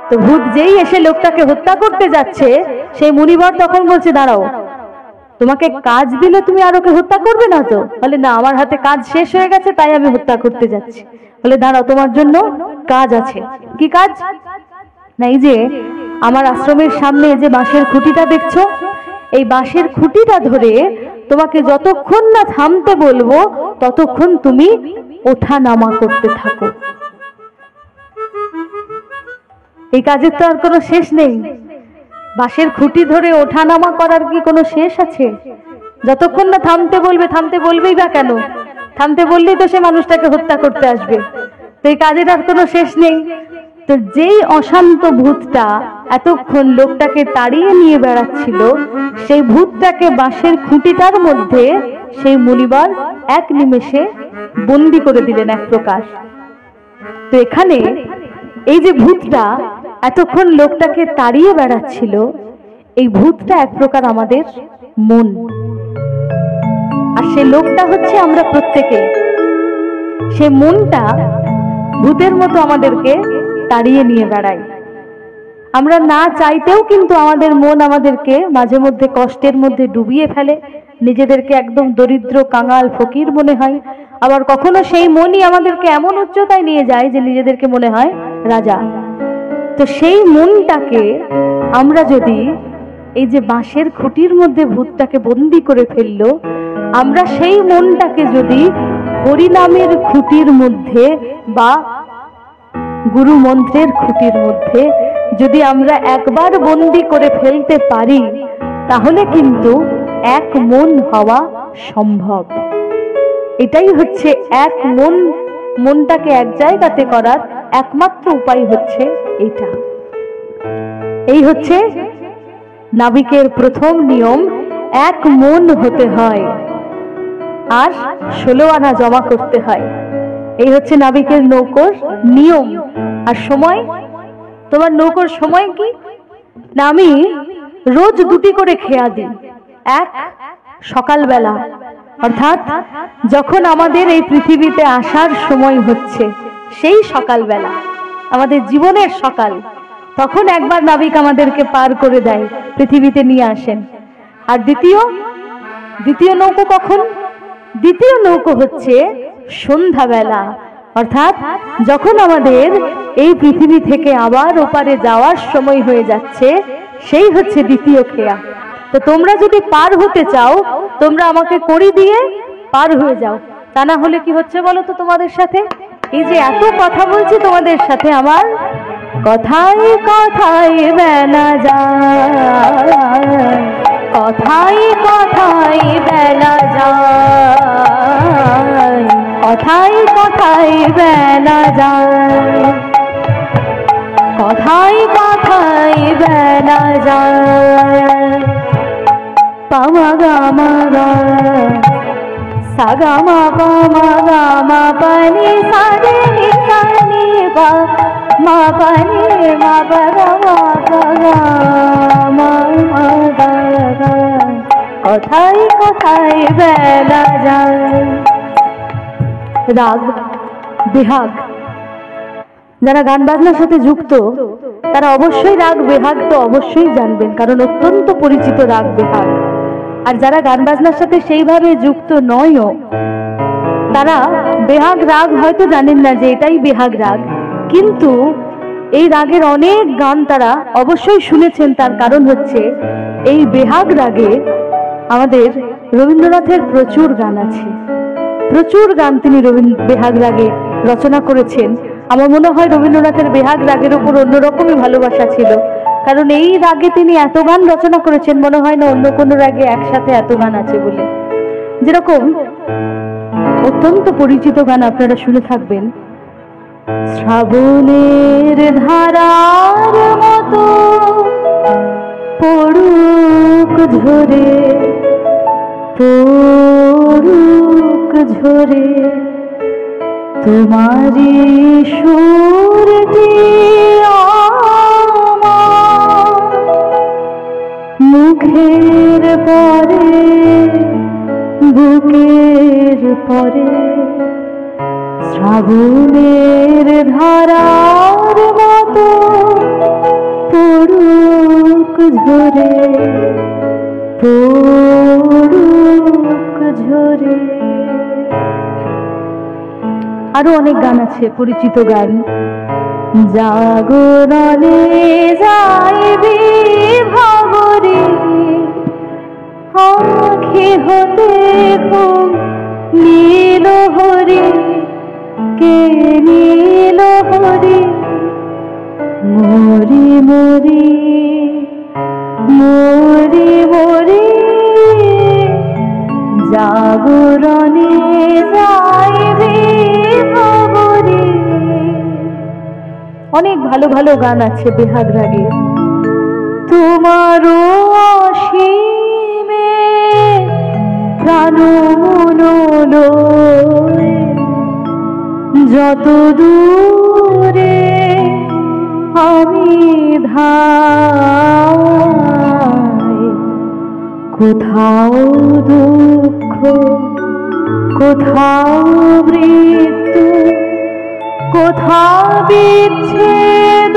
তো ভূত যেই এসে লোকটাকে হত্যা করতে যাচ্ছে, সেই মুনিবর তখন বলছে দাঁড়াও, তোমাকে কাজ দিলে তুমি আর ওকে হত্যা করবে না তো? বলে না, আমার হাতে কাজ শেষ হয়ে গেছে তাই আমি হত্যা করতে যাচ্ছি। বলে দাঁড়াও, তোমার জন্য কাজ আছে। কি কাজ না, এই যে আমার আশ্রমের সামনে যে বাঁশের খুঁটিটা দেখছো, এই বাঁশের খুঁটিটা ধরে তোমাকে যতক্ষণ না থামতে বলবো ততক্ষণ তুমি ওঠা নামা করতে থাকো। এই কাজের তো আর কোনো শেষ নেই। বাঁশের খুঁটি ধরে ওঠা নামা করার কি কোনো শেষ আছে? যতক্ষণ না থামতে বলবে, থামতে বলবেই বা কেন? থামতে বললেই তো সে মানুষটাকে হত্যা করতে আসবে। তো এই কাজের আর কোনো শেষ নেই। তো যেই অশান্ত ভূতটা এতক্ষণ লোকটাকে তাড়িয়ে নিয়ে বেড়াচ্ছিল, সেই ভূতটাকে বাঁশের খুঁটিটার মধ্যে সেই মুনিবর এক নিমেষে বন্দি করে দিলেন এক প্রকার। তো এখানে এই যে ভূতটা এতক্ষণ লোকটাকে তাড়িয়ে বেড়াচ্ছিল, এই ভূতটা এক প্রকার আমাদের মন, আর সে লোকটা হচ্ছে আমরা প্রত্যেকে। সে মনটা ভূতের মতো আমাদেরকে তাড়িয়ে নিয়ে বেড়ায়। আমরা না চাইতেও কিন্তু আমাদের মন আমাদেরকে মাঝে মধ্যে কষ্টের মধ্যে ডুবিয়ে ফেলে, নিজেদেরকে একদম দরিদ্র কাঙাল ফকির মনে হয়। আবার কখনো সেই মনই আমাদেরকে এমন উচ্চতায় নিয়ে যায় যে নিজেদেরকে মনে হয় রাজা। তো সেই মনটাকে আমরা যদি এই যে বাঁশের খুঁটির মধ্যে ভূতটাকে বন্দি করে ফেললো, আমরা সেই মনটাকে যদি হরিনামের খুঁটির মধ্যে বা গুরু মন্ত্রের খুঁটির মধ্যে যদি আমরা একবার বন্দি করে ফেলতে পারি, তাহলে কিন্তু এক মন হওয়া সম্ভব। এটাই হচ্ছে এক মনটাকে এক জায়গাতে করার একমাত্র উপায় হচ্ছে এটা। এই হচ্ছে নাবিকের প্রথম নিয়ম, এক মন হতে হয় আর 16 আনা জমা করতে হয়। এই হচ্ছে নাবিকের নৌকোর নিয়ম। আর সময়, তোমার নৌকোর সময় কি না, আমি রোজ 2টি করে খেয়া দিই। এক সকালবেলা, অর্থাৎ যখন আমাদের এই পৃথিবীতে আসার সময় হচ্ছে সেই সকালবেলা, আমাদের জীবনের সকাল, তখন একবার নাবিক আমাদেরকে পার করে দেয়, পৃথিবীতে নিয়ে আসেন। আর দ্বিতীয় নৌকো কখন? দ্বিতীয় নৌকো হচ্ছে সন্ধ্যাবেলা, অর্থাৎ যখন আমাদের এই পৃথিবী থেকে আবার ওপারে যাওয়ার সময় হয়ে যাচ্ছে, সেই হচ্ছে দ্বিতীয় খেয়া। তো তোমরা যদি পার হতে চাও, তোমরা আমাকে কড়ি দিয়ে পার হয়ে যাও, তা না হলে কি হচ্ছে বলো তো তোমাদের সাথে? এই যে এত কথা বলছি তোমাদের সাথে, আমার কথাই কথাই বেলা যায়, কথাই কথাই বেলা যায়, কথাই কথাই বেলা যায়, কথাই কথাই বেলা যায়। পামা গামা গা সাগা মা পামা গামা পানি সারে নি সানি পা মা পানি মা পা গা মা পা গা মা মা গা গা, কথাই কথাই বেলা যায়। রাগ বেহাগ, যারা গান বাজনার সাথে যুক্ত তারা অবশ্যই রাগ বেহাগ তো অবশ্যই জানবেন, কারণ অত্যন্ত পরিচিত রাগ বেহাগ। আর যারা গান বাজনার সাথে সেইভাবে যুক্ত নয়ও, তারা বেহাগ রাগ হয়তো জানেন না যে এটাই বেহাগ রাগ, কিন্তু এই রাগের অনেক গান তারা অবশ্যই শুনেছেন। তার কারণ হচ্ছে এই বেহাগ রাগে আমাদের রবীন্দ্রনাথের প্রচুর গান আছে, প্রচুর গান তিনি বেহাগ রাগে রচনা করেছেন। আমার মনে হয় রবীন্দ্রনাথের বেহাগ রাগের উপর অন্যরকমই ভালোবাসা ছিল, কারণ এই রাগে তিনি এত গান রচনা করেছেন, মনে হয় না অন্য কোনো রাগে একসাথে এত গান আছে বলে। যেরকম অত্যন্ত পরিচিত গান আপনারা শুনে থাকবেন, শ্রাবণের ধারার মতো পড়ুক ঝরে, পড়ুক ঝরে তোমারি সুরটি আমার মুখের পরে, বুকের পরে, শ্রাবণের ধারার মতো পড়ুক ঝরে, পড়ুক ঝরে। আরো অনেক গান আছে পরিচিত গান, জাগরণে যাইবি ভাবরে, আঁখি হতে ঘুম নীল হরি, কে নীল হরি, মরি মরি মরি মরি, জাগরণে যাইবি ভাবরে। অনেক ভালো ভালো গান আছে বেহাগ রাগে। তোমারও অসীমে প্রাণ মন লয়ে, যত দূরে আমি ধাই, কোথাও দুঃখ কোথাও মৃত্যু, কোথাও বিচ্ছেদ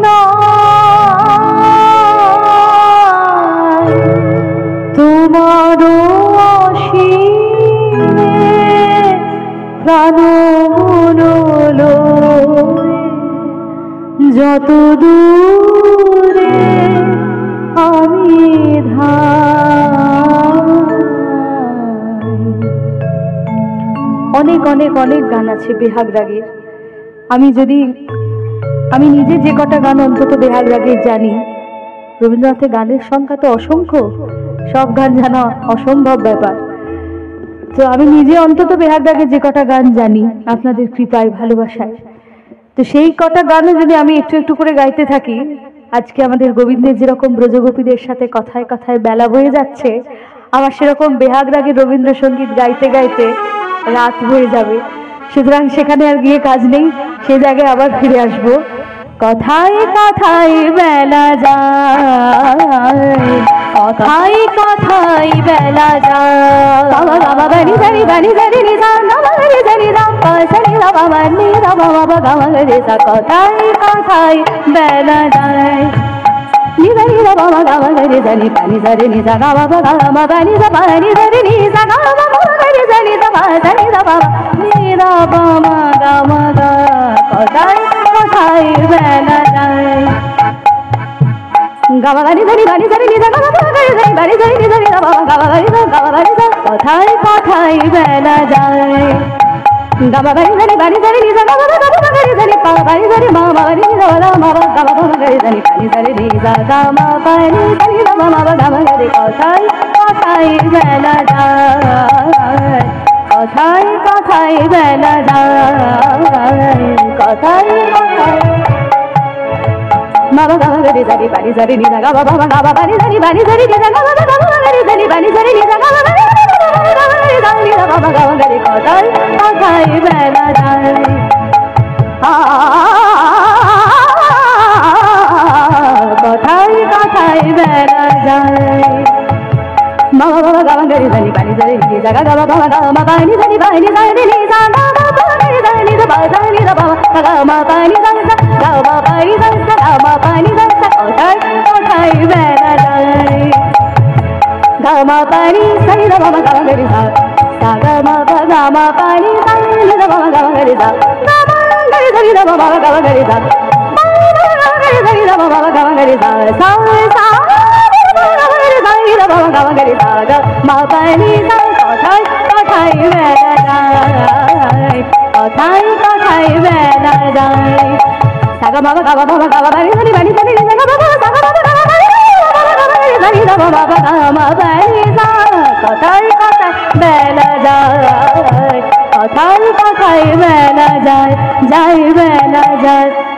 নাই, তোমারও অসীমে প্রাণ মন লয়ে, যত দূরে আমি ধাই। অনেক অনেক অনেক গান আছে বেহাগ রাগের। আমি নিজে যে কটা গান অন্তত বেহাগ রাগের জানি, রবীন্দ্রনাথের গানের সংখ্যা তো অসংখ্য, সব গান জানা অসম্ভব ব্যাপার। তো আমি নিজে অন্তত বেহাগ রাগের যে কটা গান জানি আপনাদের কৃপায় ভালোবাসায়, তো সেই কটা গানও যদি আমি একটু একটু করে গাইতে থাকি, আজকে আমাদের গোবিন্দের যেরকম ব্রজগোপীদের সাথে কথায় কথায় বেলা বয়ে যাচ্ছে, আমার সেরকম বেহাগ রাগের রবীন্দ্রসঙ্গীত গাইতে গাইতে রাত হয়ে যাবে। সুতরাং সেখানে আর গিয়ে কাজ নেই, সে জায়গায় আবার ফিরে আসবো। কথায় কথায় বেলা যায়, কথায় কথায় বেলা যায়, বাবা বাবা বানি জানি বানি জানি নিজা নামা রে জানি রাম পাশানি বাবা মানি বাবা বাবা গামা রে সা, কথায় কথায় বেলা যায়, নিজা নিজা বাবা গামা রে জানি পানি জানি নিজা গামা বাবা গামা বানি জা পানি জানি নিজা গামা বাবা রে জানি জা পাশানি বাবা নিরা বাবা গামা গা, কথায় কথায় বেলা যায়। গাবাগানি জানি বানি জানি নিজা গাবাগানি জানি বানি জানি নিজা নিজা বাবা গাবাগানি যা গাবাগানি যা কথায় কথায় বেলা যায় গাবাগানি জানি বানি জানি নিজা গাবাগানি জানি পাগানি জানি মামাগানি জালা মাবা গাবাগানি জানি বানি জানি নিজা গামা বানি জানি মামা গাবাগানি কথায় কথায় বেলা যায় কথায় কথায় বেলা যায় কথায় কথায় Mama gama gari zari bani zari ni zaga baba gama bani zari ni zaga baba gama gari zari bani zari ni zaga baba gari baba gama gari kotai kotai bela jai kotai kotai bela jai Mama baba gama gari zari bani zari ni zaga baba gama bani zari ni zaga baba gari zari ni zaga baba gama bani zari gama bani zari gama bani zari kotai kotai bela jai gama bani zari gama gama gari sa gama gama bani zari gama gama gari sa gama gari zari gama gama gari sa gari zari gama gama gari sa sa sa gama gari sa gama bani zari kotai kotai bela jai kotai kotai bela jai saga mama gama bani zari bani zari ni saga baba saga baba gama bani zari gama baba gama bani zari kotai kotai bela jai kotai kotai bela jai jai bela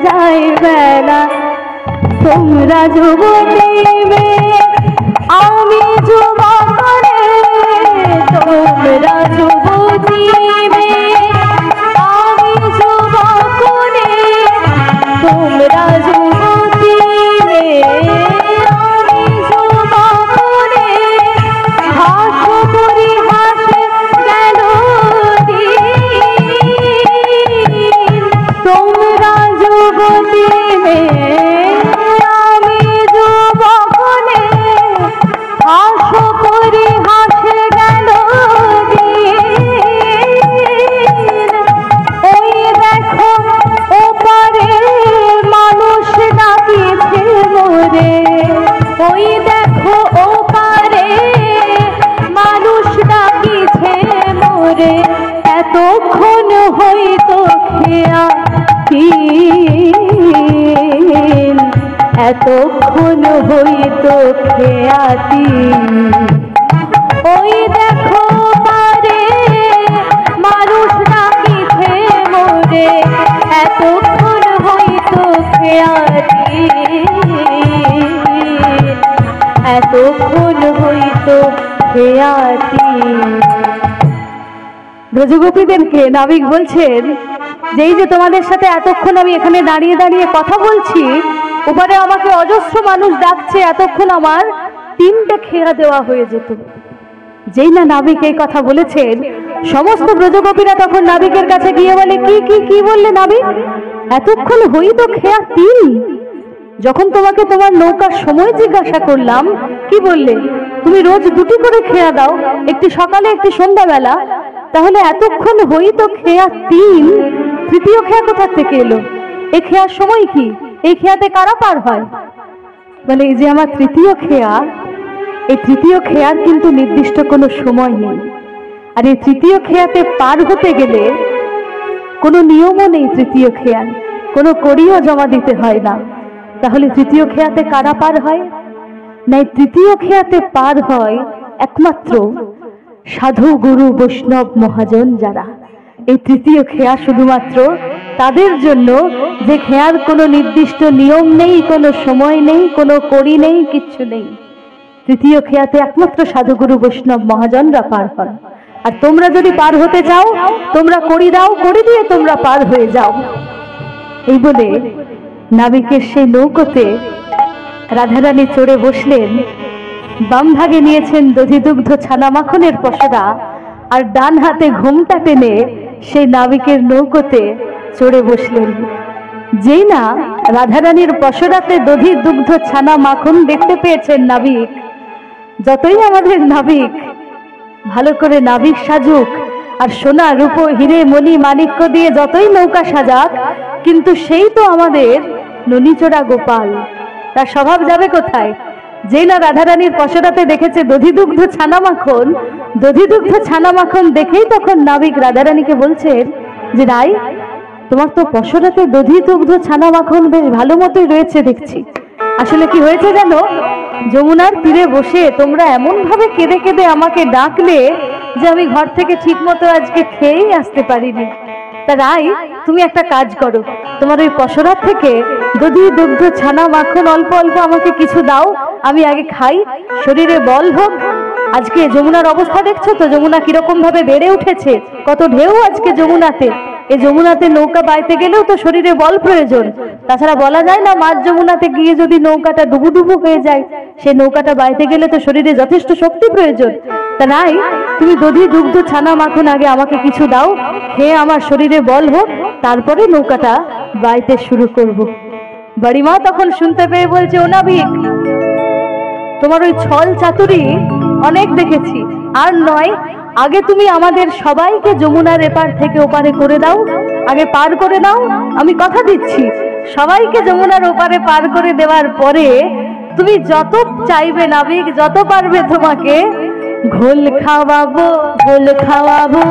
jai bela তোমরা যুবতী মেয়ে আমি যুবক রে তোমরা যুবতী মেয়ে আমি যুবক রে তোমরা যুবতী মেয়ে আমি যুবক রে হাস করি হাসে গেল দিন তোমরা যুবতী মেয়ে আমি যুবক রে হাস করি হাসে গেল দিন ওই দেখো ওপারের মানুষ ডাকিছে মোরে ওই দেখো ওপারে মানুষ ডাকিছে মোরে এতক্ষণ হইতো খেয়া এতক্ষণ হইতো খেয়াতি ওই দেখো পারে মানুষ ডাকিছে মোরে এতক্ষণ হইতো খেয়াতি এতক্ষণ হইতো খেয়াতি ব্রজগোপীদেরকে নাবিক বলছেন যেই যে তোমাদের সাথে এতক্ষণ আমি এখানে দাঁড়িয়ে দাঁড়িয়ে কথা বলছি ওপারে আমাকে অজস্র মানুষ ডাকছে এতক্ষণ আমার 3টে খেয়া দেওয়া হয়ে যেত যেই না নাবিক এই কথা বলেছেন সমস্ত ব্রজগোপীরা তখন নাবিকের কাছে গিয়ে বলে কি কি কি বললে নাবিক এতক্ষণ হইতো খেয়া 3 যখন তোমাকে তোমার নৌকার সময় জিজ্ঞাসা করলাম কি বললে তুমি রোজ 2টি করে খেয়া দাও একটি সকালে একটি সন্ধ্যাবেলা তাহলে এতক্ষণ হইতো খেয়া 3 তৃতীয় খেয়া কোথা থেকে এলো এই খেয়ার সময় কি এই খেয়াতে কারা পার হয় বলে এই যে আমার তৃতীয় খেয়া এই তৃতীয় খেয়ার কিন্তু নির্দিষ্ট কোনো সময় নেই আর এই তৃতীয় খেয়াতে পার হতে গেলে কোনো নিয়মও নেই তৃতীয় খেয়ার কোনো কড়িও জমা দিতে হয় না তাহলে তৃতীয় খেয়াতে কারা পার হয় না তৃতীয় খেয়াতে পার হয় একমাত্র সাধু গুরু বৈষ্ণব মহাজন যারা এই তৃতীয় খেয়া শুধুমাত্র তাদের জন্য যে খেয়ার কোনো নির্দিষ্ট নিয়ম নেই কোনো সময় নেই কোনো কড়ি নেই কিচ্ছু নেই তৃতীয় খেয়াতে একমাত্র সাধু গুরু বৈষ্ণব মহাজনরা পার হন আর তোমরা যদি পার হতে চাও তোমরা কড়ি দাও কড়ি দিয়ে তোমরা পার হয়ে যাও এই বলে নাবিকের সেই নৌকোতে রাধারানী চড়ে বসলেন বাম ভাগে নিয়েছেন দধি দুগ্ধ ছানা মাখনের পসরা আর ডান হাতে ঘুমটা টেনে সেই নাবিকের নৌকোতে চড়ে বসলেন যেই না রাধারানীর পসরাতে দধি দুগ্ধ ছানা মাখন দেখতে পেয়েছেন নাবিক যতই আমাদের নাবিক ভালো করে নাবিক সাজুক আর সোনা রূপ হিরে মণি মাণিক্য দিয়ে যতই নৌকা সাজাক কিন্তু সেই তো আমাদের ননিচড়া গোপাল তার স্বভাব যাবে কোথায়? যেই না রাধারানীর পসরাতে দেখেছে দধিদুগ্ধ ছানা মাখন, দধিদুগ্ধ ছানা মাখন দেখেই তখন নাবিক রাধারানীকে বলছেন যে রাই, তোমার তো পসরাতে দধিদুগ্ধ ছানা মাখন বেশ ভালো মতোই রয়েছে দেখছি। আসলে কি হয়েছে জানো, যমুনার তীরে বসে তোমরা এমন ভাবে কেঁদে কেঁদে আমাকে ডাকলে যে আমি ঘর থেকে ঠিক মতো আজকে খেয়েই আসতে পারিনি। তা রাই, তুমি একটা কাজ করো, তোমার ওই পসরার থেকে দধি দুগ্ধ ছানা মাখন অল্প অল্প আমাকে কিছু দাও, আমি আগে খাই, শরীরে বল হোক। আজকে যমুনার অবস্থা দেখছো তো, যমুনা কিরকম ভাবে বেড়ে উঠেছে, কত ঢেউ আজকে যমুনাতে। এই যমুনাতে নৌকা বাইতে গেলেও তো শরীরে বল প্রয়োজন। তাছাড়া বলা যায় না মাঝ যমুনাতে গিয়ে যদি নৌকাটা ডুবুডুবু হয়ে যায়, সেই নৌকাটা বাইতে গেলে তো শরীরে যথেষ্ট শক্তি প্রয়োজন। তা নাই, তুমি দধি দুগ্ধ ছানা মাখন আগে আমাকে কিছু দাও, খেয়ে আমার শরীরে বল হোক, তারপরে নৌকাটা বাইতে শুরু করব। বাড়িমা তখন শুনতে পেয়ে বলছে, ও নাবিক, তোমার ওই ছল চাতুরি অনেক দেখেছি, আর নয়, আগে তুমি আমাদের সবাইকে যমুনার এপার থেকে ওপারে করে দাও, আগে পার করে দাও। আমি কথা দিচ্ছি, সবাইকে যমুনার ওপারে পার করে দেওয়ার পরে তুমি যত চাইবে নাবিক, যত পারবে তোমাকে ঘোল খাওয়াবো, ঘোল খাওয়াবো,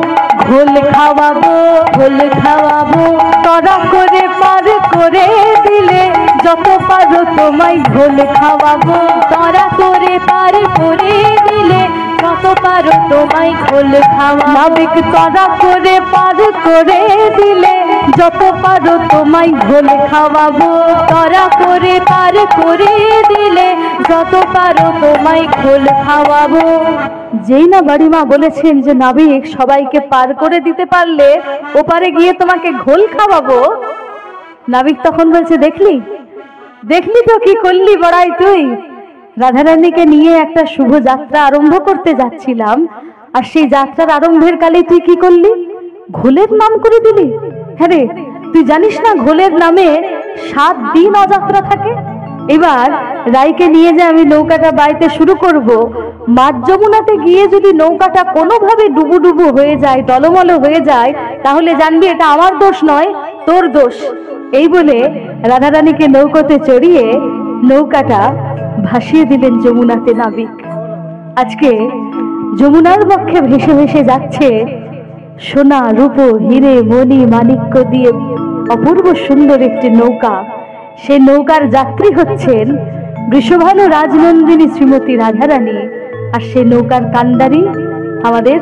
ঘোল খাওয়াবো, ঘোল খাওয়াবো, তরা করে পার করে দিলে যত পারো তোমায় ঘোল খাওয়াবো, তরা করে পার করে দিলে যত পারো তোমায় ঘোল খাওয়া। নাবিক তরা করে পার করে দিলে যত পারো তোমায় ঘোল খাওয়াবো, তরা করে পার করে দিলে যত পারো তোমায় ঘোল খাওয়াবো। যেই না বাড়িমা বলেছেন যে নাবিক সবাইকে পার করে দিতে পারলে ওপারে গিয়ে তোমাকে ঘোল খাওয়াবো, নাবিক তখন বলছে, দেখলি দেখলি তো কি করলি বড়াই তুই। রাধারানীকে নিয়ে একটা শুভ যাত্রা আরম্ভ করতে যাচ্ছিলাম, আর সেই যাত্রার আরম্ভের কালে তুই কি করলি, ঘোলের নাম করে দিলি। হ্যাঁ রে, তুই জানিস না ঘোলের নামে 7 দিন অযাত্রা থাকে। এবার রাইকে নিয়ে যে আমি নৌকাটা বাইতে শুরু করব, মাঝ যমুনাতে গিয়ে যদি নৌকাটা কোনোভাবে ডুবুডুবু হয়ে যায়, টলমল হয়ে যায়, তাহলে জানবি এটা আমার দোষ নয়, তোর দোষ। এই বলে রাধারানীকে নৌকাতে চড়িয়ে নৌকাটা ভাসিয়ে দিলেন যমুনাতে নাবিক। আজকে যমুনার বক্ষে ভেসে ভেসে যাচ্ছে সোনা, রূপো, হিরে, মণি, মাণিক্য দিয়ে অপূর্ব সুন্দর একটি নৌকা। সেই নৌকার যাত্রী হচ্ছেন বৃষভানু রাজনন্দিনী শ্রীমতী রাধারানী, আর সেই নৌকার কান্ডারি আমাদের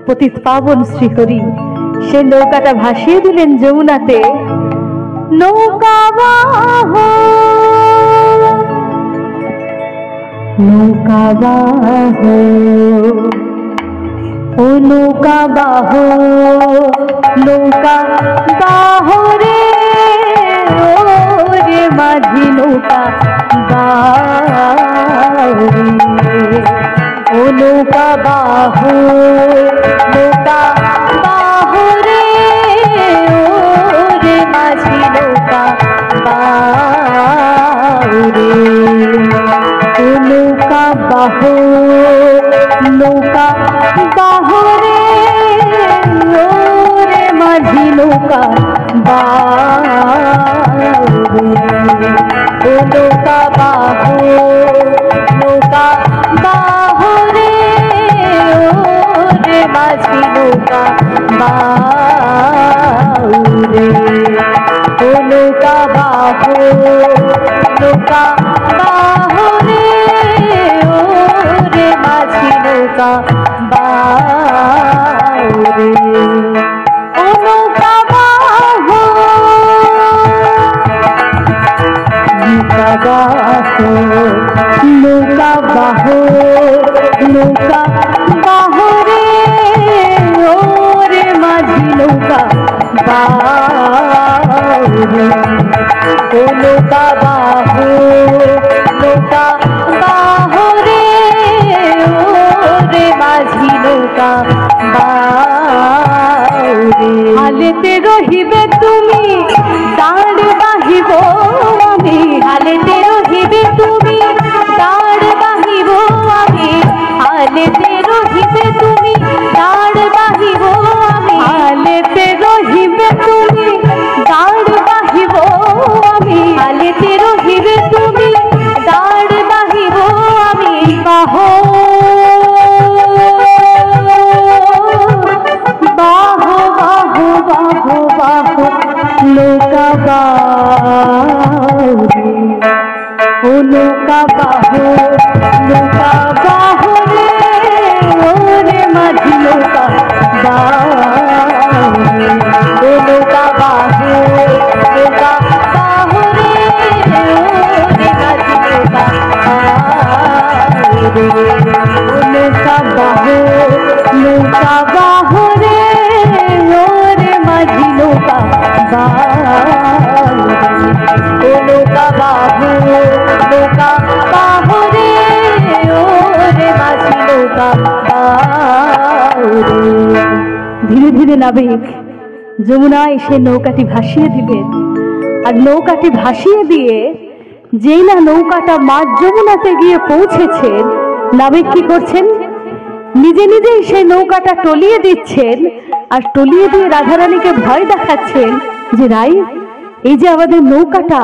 পতিত পাবন শ্রীহরি। সেই নৌকাটা ভাসিয়ে দিলেন যমুনাতে। নৌকা বাহো, নৌকা বাহো, ও নৌকা বাহো, নৌকা বাহো রে, ও রে মাঝি নৌকা বাহো রে, ও নৌকা বাহো, নৌকা বাহো রে, ও রে মাঝি নৌকা বাহো রে, ও নৌকা বাহো, নৌকা বাহো রে, ও রে মাঝি নৌকা বাহো রে, ও নৌকা বাহো, নৌকা বাহো রে, ও রে মাঝি নৌকা বাহো রে, ও নৌকা বাহো, নৌকা বাহো রে, ও রে মাঝি নৌকা বাহো রে, ও নৌকা বাহো, নৌকা বাহো, নৌকা বাহো, নৌকা বাহো রে, ও রে মাঝি নৌকা বাহো রে, ও নৌকা বাহো, নৌকা বাহো রে, ও রে মাঝি নৌকা বাহো রে। হালেতে রহিবে তুমি, দাঁড় বাহিব আমি, হালেতে রহিবে তুমি, দাঁড় বাহিব আমি, হালেতে রহিবে তুমি, দাঁড় বাহিব আমি, হালেতে রহিবে তুমি, দাঁড় বাহিব আমি, হালেতে রহিবে তুমি, নৌকা বাহো নৌকা বাহো রে ওরে মাঝি নৌকা বাহো ও নৌকা বাহো নৌকা বাহো রে ওরে মাঝি নৌকা নৌকা বাহো নৌকা বাহো রে ওরে মাঝি নৌকা ও নৌকা বাহো নৌকা বাহো রে ওরে মাঝি নৌকা। ধীরে ধীরে নাবিক যমুনায় সে নৌকাটি ভাসিয়ে দিবেন। আর নৌকাটি ভাসিয়ে দিয়ে যেই না নৌকাটা মাঝ যমুনাতে গিয়ে পৌঁছেছেন, নাবিক কি করছেন? নিজে নিজেই সেই নৌকাটা টলিয়ে দিচ্ছেন। আর টলিয়ে দিয়ে রাধারানীকে ভয় দেখাচ্ছেন যে রাই, এই যে আমাদের নৌকাটা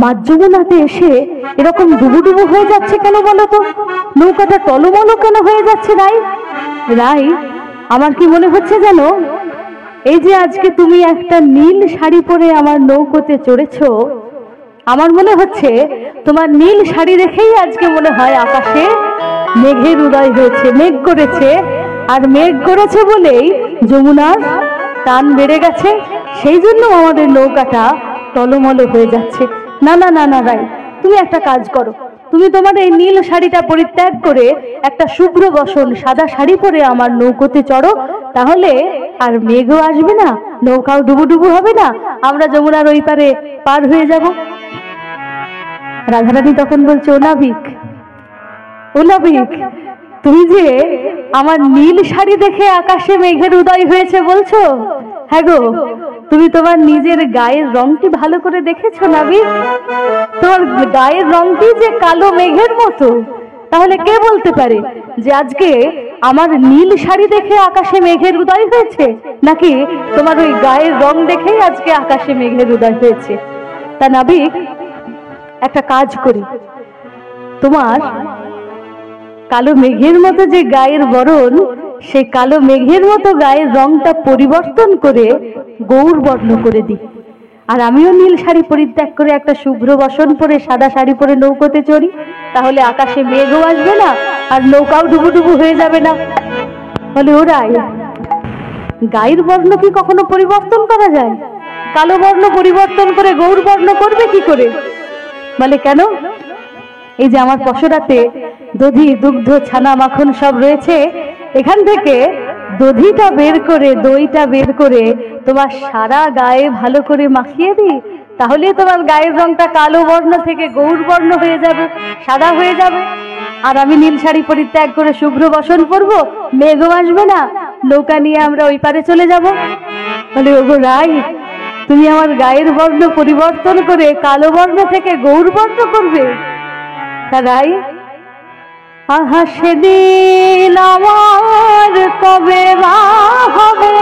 মাঝ যমুনাতে এসে এরকম ডুবুডুবু হয়ে যাচ্ছে কেন বলো তো? নৌকাটা টলমলো কেন হয়ে যাচ্ছে রাই? রাই, আমার কি মনে হচ্ছে জানো, এই যে আজকে তুমি একটা নীল শাড়ি পরে আমার নৌকোতে চড়েছো, আমার মনে হচ্ছে তোমার নীল শাড়ি দেখেই আজকে মনে হয় আকাশে মেঘের উদয় হয়েছে, মেঘ করেছে। আর মেঘ করেছে বলেই যমুনার টান বেড়ে গেছে, সেই জন্য আমাদের নৌকাটা টলমলো হয়ে যাচ্ছে। না না না না রাই, তুমি একটা কাজ করো, তুমি তোমার এই নীল শাড়িটা পরিত্যাগ করে একটা শুভ্র বসন সাদা শাড়ি পরে আমার নৌকোতে চড়ো, তাহলে আর মেঘও আসবে না, নৌকাও ডুবুডুবু হবে না, আমরা যমুনার ওই পারে পার হয়ে যাব। রাধারানী তখন বলছে, ও নাবিক, ও নাবিক, তুমি যে আমার নীল শাড়ি দেখে আকাশে মেঘের উদয় হয়েছে বলছো, হ্যাঁ গো, তুমি তোমার নিজের গায়ের রংটি ভালো করে দেখেছো নাবিক? তোমার গায়ের রংটি যে কালো মেঘের মতো, তাহলে কে বলতে পারে যে আজকে আমার নীল শাড়ি দেখে আকাশে মেঘের উদয় হয়েছে, নাকি তোমার ওই গায়ের রং দেখেই আজকে আকাশে মেঘের উদয় হয়েছে? তা নাবিক, একটা কাজ করি, তোমার কালো মেঘের মতো যে গায়ের বরণ, সেই কালো মেঘের মতো গায়ের রংটা পরিবর্তন করে গৌর বর্ণ করে দিই। আর আমিও নীল শাড়ি পরিত্যাগ করে একটা শুভ্র বসন পরে সাদা শাড়ি পরে নৌকোতে চড়ি, তাহলে আকাশে মেঘও আসবে না আর নৌকাও ডুবুডুবু হয়ে যাবে না। বলে, ওরাই গায়ের বর্ণ কি কখনো পরিবর্তন করা যায়? কালো বর্ণ পরিবর্তন করে গৌর বর্ণ করবে কি করে? বলে, কেন? এই যে আমার পসরাতে দধি দুগ্ধ ছানা মাখন সব রয়েছে, এখান থেকে দধিটা বের করে দইটা বের করে তোমার সারা গায়ে ভালো করে মাখিয়ে দিই, তাহলে তোমার গায়ের রংটা কালো বর্ণ থেকে গৌর বর্ণ হয়ে যাবে, সাদা হয়ে যাবে। আর আমি নীল শাড়ি পরিত্যাগ করে শুভ্র বসন পরবো, মেঘও আসবে না, নৌকা নিয়ে আমরা ওই পারে চলে যাব। বলে, ওগো রাই, তুমি আমার গায়ের বর্ণ পরিবর্তন করে কালো বর্ণ থেকে গৌর বর্ণ করবে? তা রাই, আহা সেদিন আমার কবে বা হবে,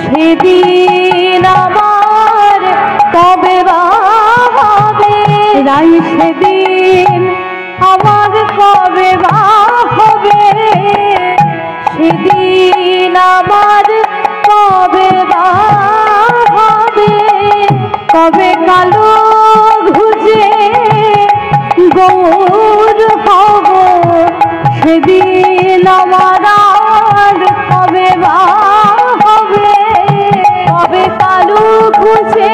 সেদিন আমার কবে বা হবে রাই, সেদিন আমার কবে বা হবে, সেদিন আমার কবে বা হবে, কবে কালো ঘুচে গৌর হব, সেদিন আমার আর কবে বা হবে, কবে কালো ঘুচে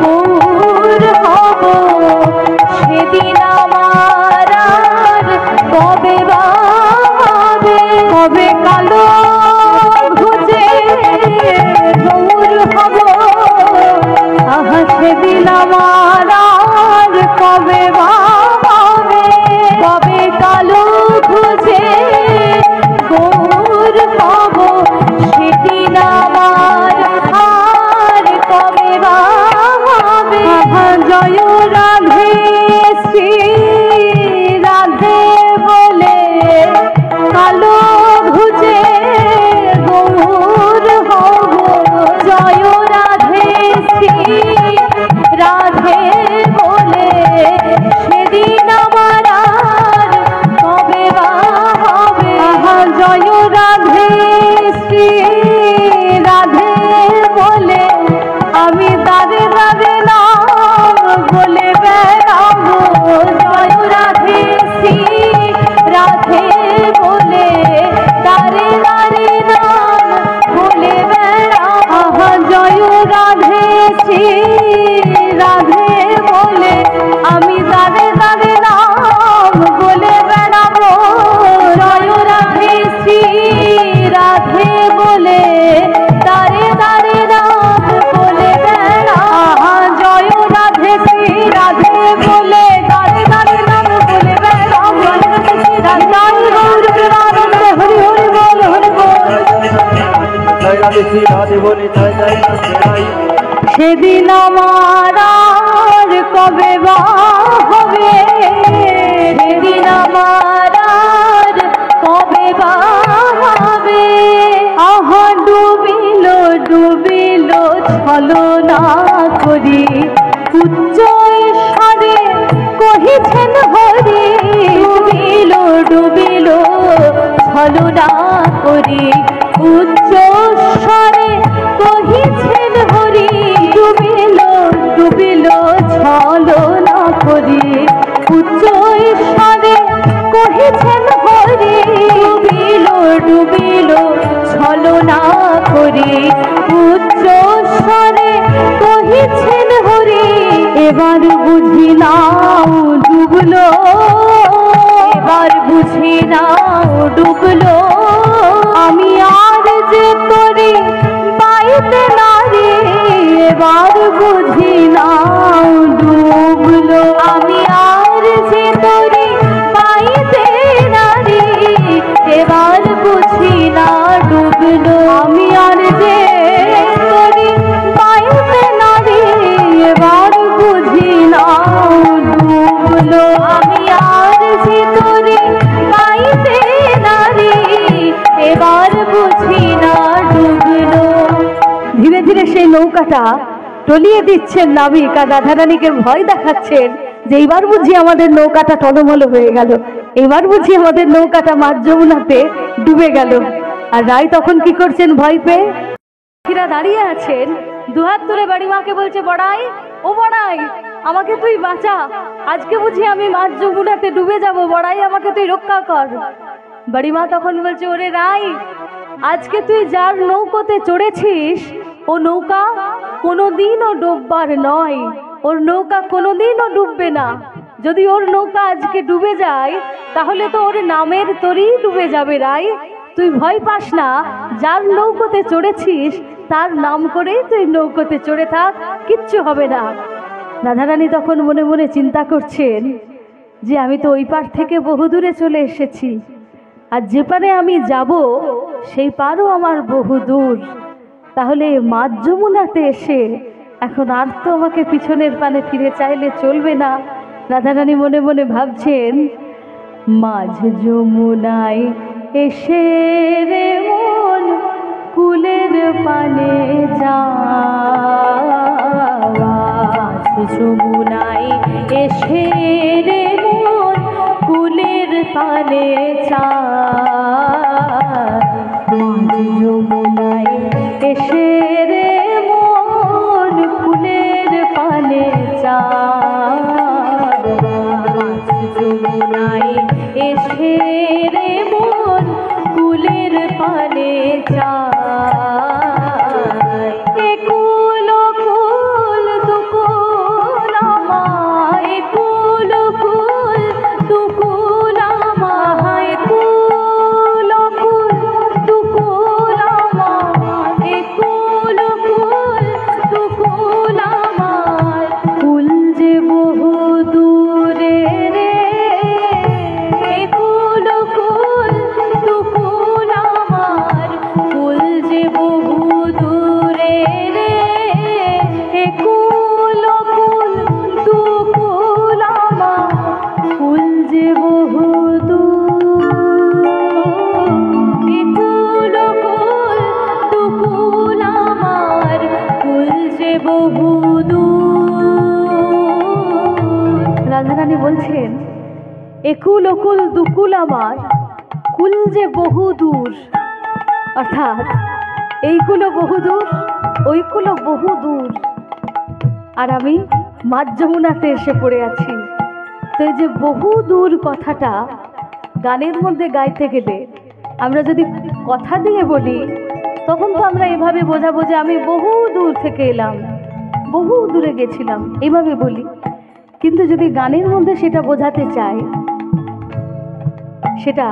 গৌর হব, সেদিন আমার আর কবে বা হবে, কবে কালো ঘুচে গৌর হব, আহা সেদিন আমার আর কবে বা হবে, কবে কালো ঘুচে করি, উচ্চ স্বরে কহিছেন হরি। ডুবিল ডুবিল ছলনা করি, উচ্চ স্বরে কহিছেন হরি। ডুবিল ডুবিল ছলনা করি, উচ্চ স্বরে কহিছেন হরি। এবার বুঝি নাও ডুবলো, এবার বুঝি নাও ডুবলো, আমি আর যে তোরে পাইতে নারে। এবার বুঝি নাও ডুবলো, আমি আর যে তোরে পাইতে নারে। এবার বুঝি না ডুবলো, আমি আর যে তোরে পাইতে নারে। এবার বুঝি নাও ডুবলো, আমি আর যে তোরে পাইতে নারে। এবার বুঝি না ডুবলো। ধীরে ধীরে সেই নৌকাটা টলিয়ে দিচ্ছেন নাবিক, আর রাধারানীকে ভয় দেখাচ্ছেন যে এইবার বুঝি আমাদের নৌকাটা টলমল হয়ে গেল, এবার বুঝি আমাদের নৌকাটা মাঝ যমুনাতে ডুবে গেল। আর রায় তখন কি করছেন, ভয় পেয়ে দাঁড়িয়ে আছেন, দুহাত তুলে বাড়িমাকে বলছে, বড়াই ও বড়াই, আমাকে তুই বাঁচা, আজকে বুঝি আমি মাঝ যমুনাতে ডুবে যাব, বড়াই আমাকে তুই রক্ষা কর। বাড়িমা তখন বলছে, ওরে রায়, আজকে তুই যার নৌকোতে চড়েছিস ও নৌকা কোনোদিনও ডুববার নয়, ওর নৌকা কোনোদিনও ডুববে না। যদি ওর নৌকা আজকে ডুবে যায় তাহলে তো ওর নামের তরেই ডুবে যাবে। রায়, তুই ভয় পাস না, যার নৌকোতে চড়েছিস তার নাম করেই তুই নৌকোতে চড়ে থাক, কিচ্ছু হবে না। রাধারানী তখন মনে মনে চিন্তা করছেন যে আমি তো ওই পার থেকে বহু দূরে চলে এসেছি, আর যে পারে আমি যাব সেই পারও আমার বহু দূর, তাহলে মাঝ যমুনাতে এসে এখন আর তো আমাকে পিছনের পানে ফিরে চাইলে চলবে না। রাধারানী মনে মনে ভাবছেন, মাঝ যমুনায় এসে রে মন কুলের পানে যা, মাঝ যমুনায় এসে রে মন কুলের পানে চা, মাঝ যমুনায় এসে রে মন কুলের পানে চা, মাঝ যমুনায় এসে রে মন কুলের পানে চা। একুল কুল দুকুল আমার, একুল কুল দুকুল আমার, একুল কুল দুকুল আমার, একুল কুল দুকুল আমার। কুল যে বহু দূরে রে, একুল কুল দুকুল আমার, কুল যে বহু দূরে রে, একুল কুল দুকুল আমার, কুল যে বহু দূর, একুল কুল দুকুল আমার, কুল যে বহু দূর। রাধারানী বলছেন, একুল অকুল দুকুল আমার, কুল যে বহু দূর, অর্থাৎ এইগুলো বহু দূর, ওইগুলো বহু দূর, আর আমি মাঝ যমুনাতে এসে পড়ে আছি। তো এই যে বহু দূর কথাটা গানের মধ্যে গাইতে গেলে আমরা যদি কথা দিয়ে বলি তখন তো আমরা এভাবে বোঝাবো যে আমি বহু দূর থেকে এলাম, বহু দূরে গেছিলাম, এভাবে বলি। কিন্তু যদি গানের মধ্যে সেটা বোঝাতে চাই, সেটা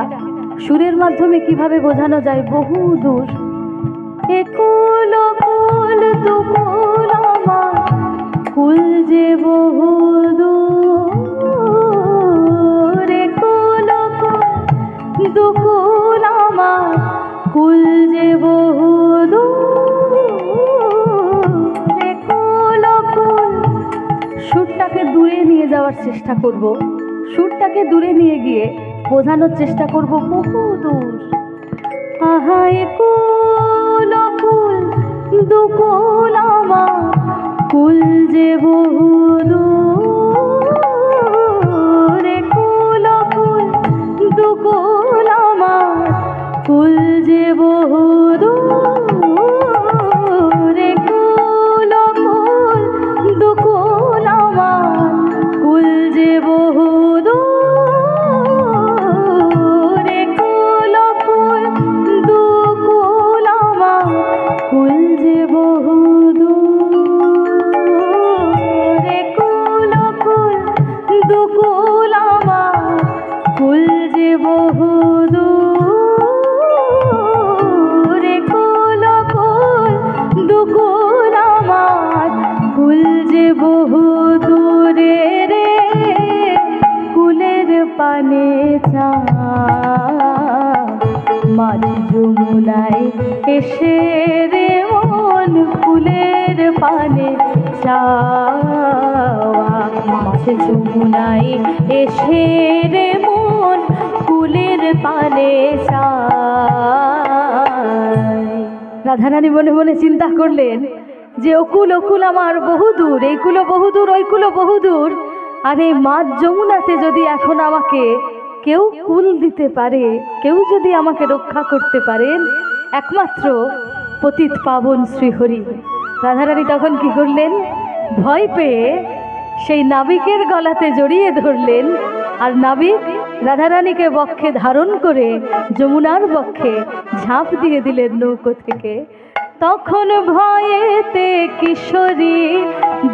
সুরের মাধ্যমে কিভাবে বোঝানো যায় বহু দূর। একুল কুল দুকুল আমার, কুল যে বহু দূর, একুল কুল দুকুল আমার, কুল যে বহু দূর, একুল কুল। সুরটাকে দূরে নিয়ে যাওয়ার চেষ্টা করব, সুরটাকে দূরে নিয়ে গিয়ে বোঝানোর চেষ্টা করব বহু দূর। আহা একুল কুল দুকুল আমার, কুল যে বহু দূর, একুল কুল দুকুল আমার, কুল যে বহু আমার কুল যে বহুদূর, কুল কুল দুকুল আমার কুল যে বহুদূরে রে, কুলের পানে চা মাঝ যমুনায় এসে রে মন কুলের পানে চাওয়া, মাঝ যমুনায় এসে রে মন কুলের পানে চায়। রাধারানী মনে মনে চিন্তা করলেন যে অকুল অকুল আমার বহুদূর, এই কুলো বহুদূর ওই কুলো বহুদূর, আর এই মাঝ যমুনাতে যদি এখন আমাকে কেউ কুল দিতে পারে, কেউ যদি আমাকে রক্ষা করতে পারেন, একমাত্র পতিত পাবন শ্রীহরি। রাধারানী তখন কি করলেন? ভয় পেয়ে সেই নাবিকের গলাতে জড়িয়ে ধরলেন, আর নাবিক রাধারানীকে বক্ষে ধারণ করে যমুনার বক্ষে ঝাঁপ দিয়ে দিলেন নৌকো থেকে। তখন ভয়েতে কিশোরী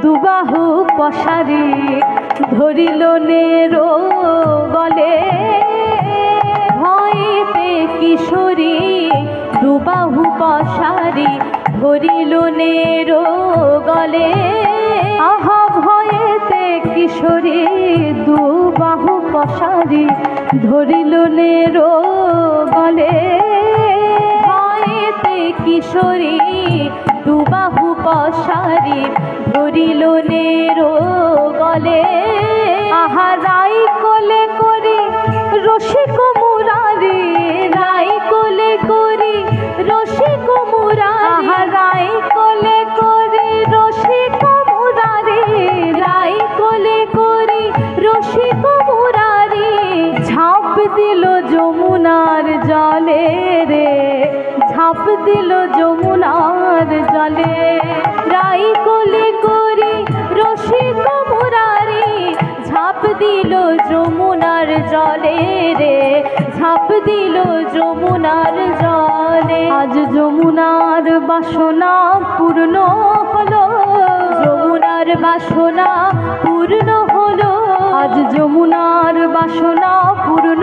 দুবাহু পশারি ধরিল নেরো গলে, ভয়েতে কিশোরী দুবাহু পশারি ধরিল নেরো গলে, আহা ভয়েতে কিশোরী দুবাহু পশারি ধরিল নেরো গলে, ভয়েতে কিশোরী দুবাহু পশারি ধরিল নেরো গলে, আহা রাই কোলে করি রসিক মুরারি, রাই কোলে করি রসিক মুরারি, আহা রাই কোলে করি রসিক মুরারি, রাই কোলে করি রসিক মুরারি, ঝাঁপ দিল যমুনার জলে রে, ঝাঁপ দিল যমুনার জলে, রাই কোলে করি রসিক মুরারি, ঝাঁপ দিল যমুনার জলে রে, ঝাঁপ দিল যমুনার জলে। আজ যমুনার বাসনা পূর্ণ হলো, যমুনার বাসনা পূর্ণ হলো, আজ যমুনার বাসনা পূর্ণ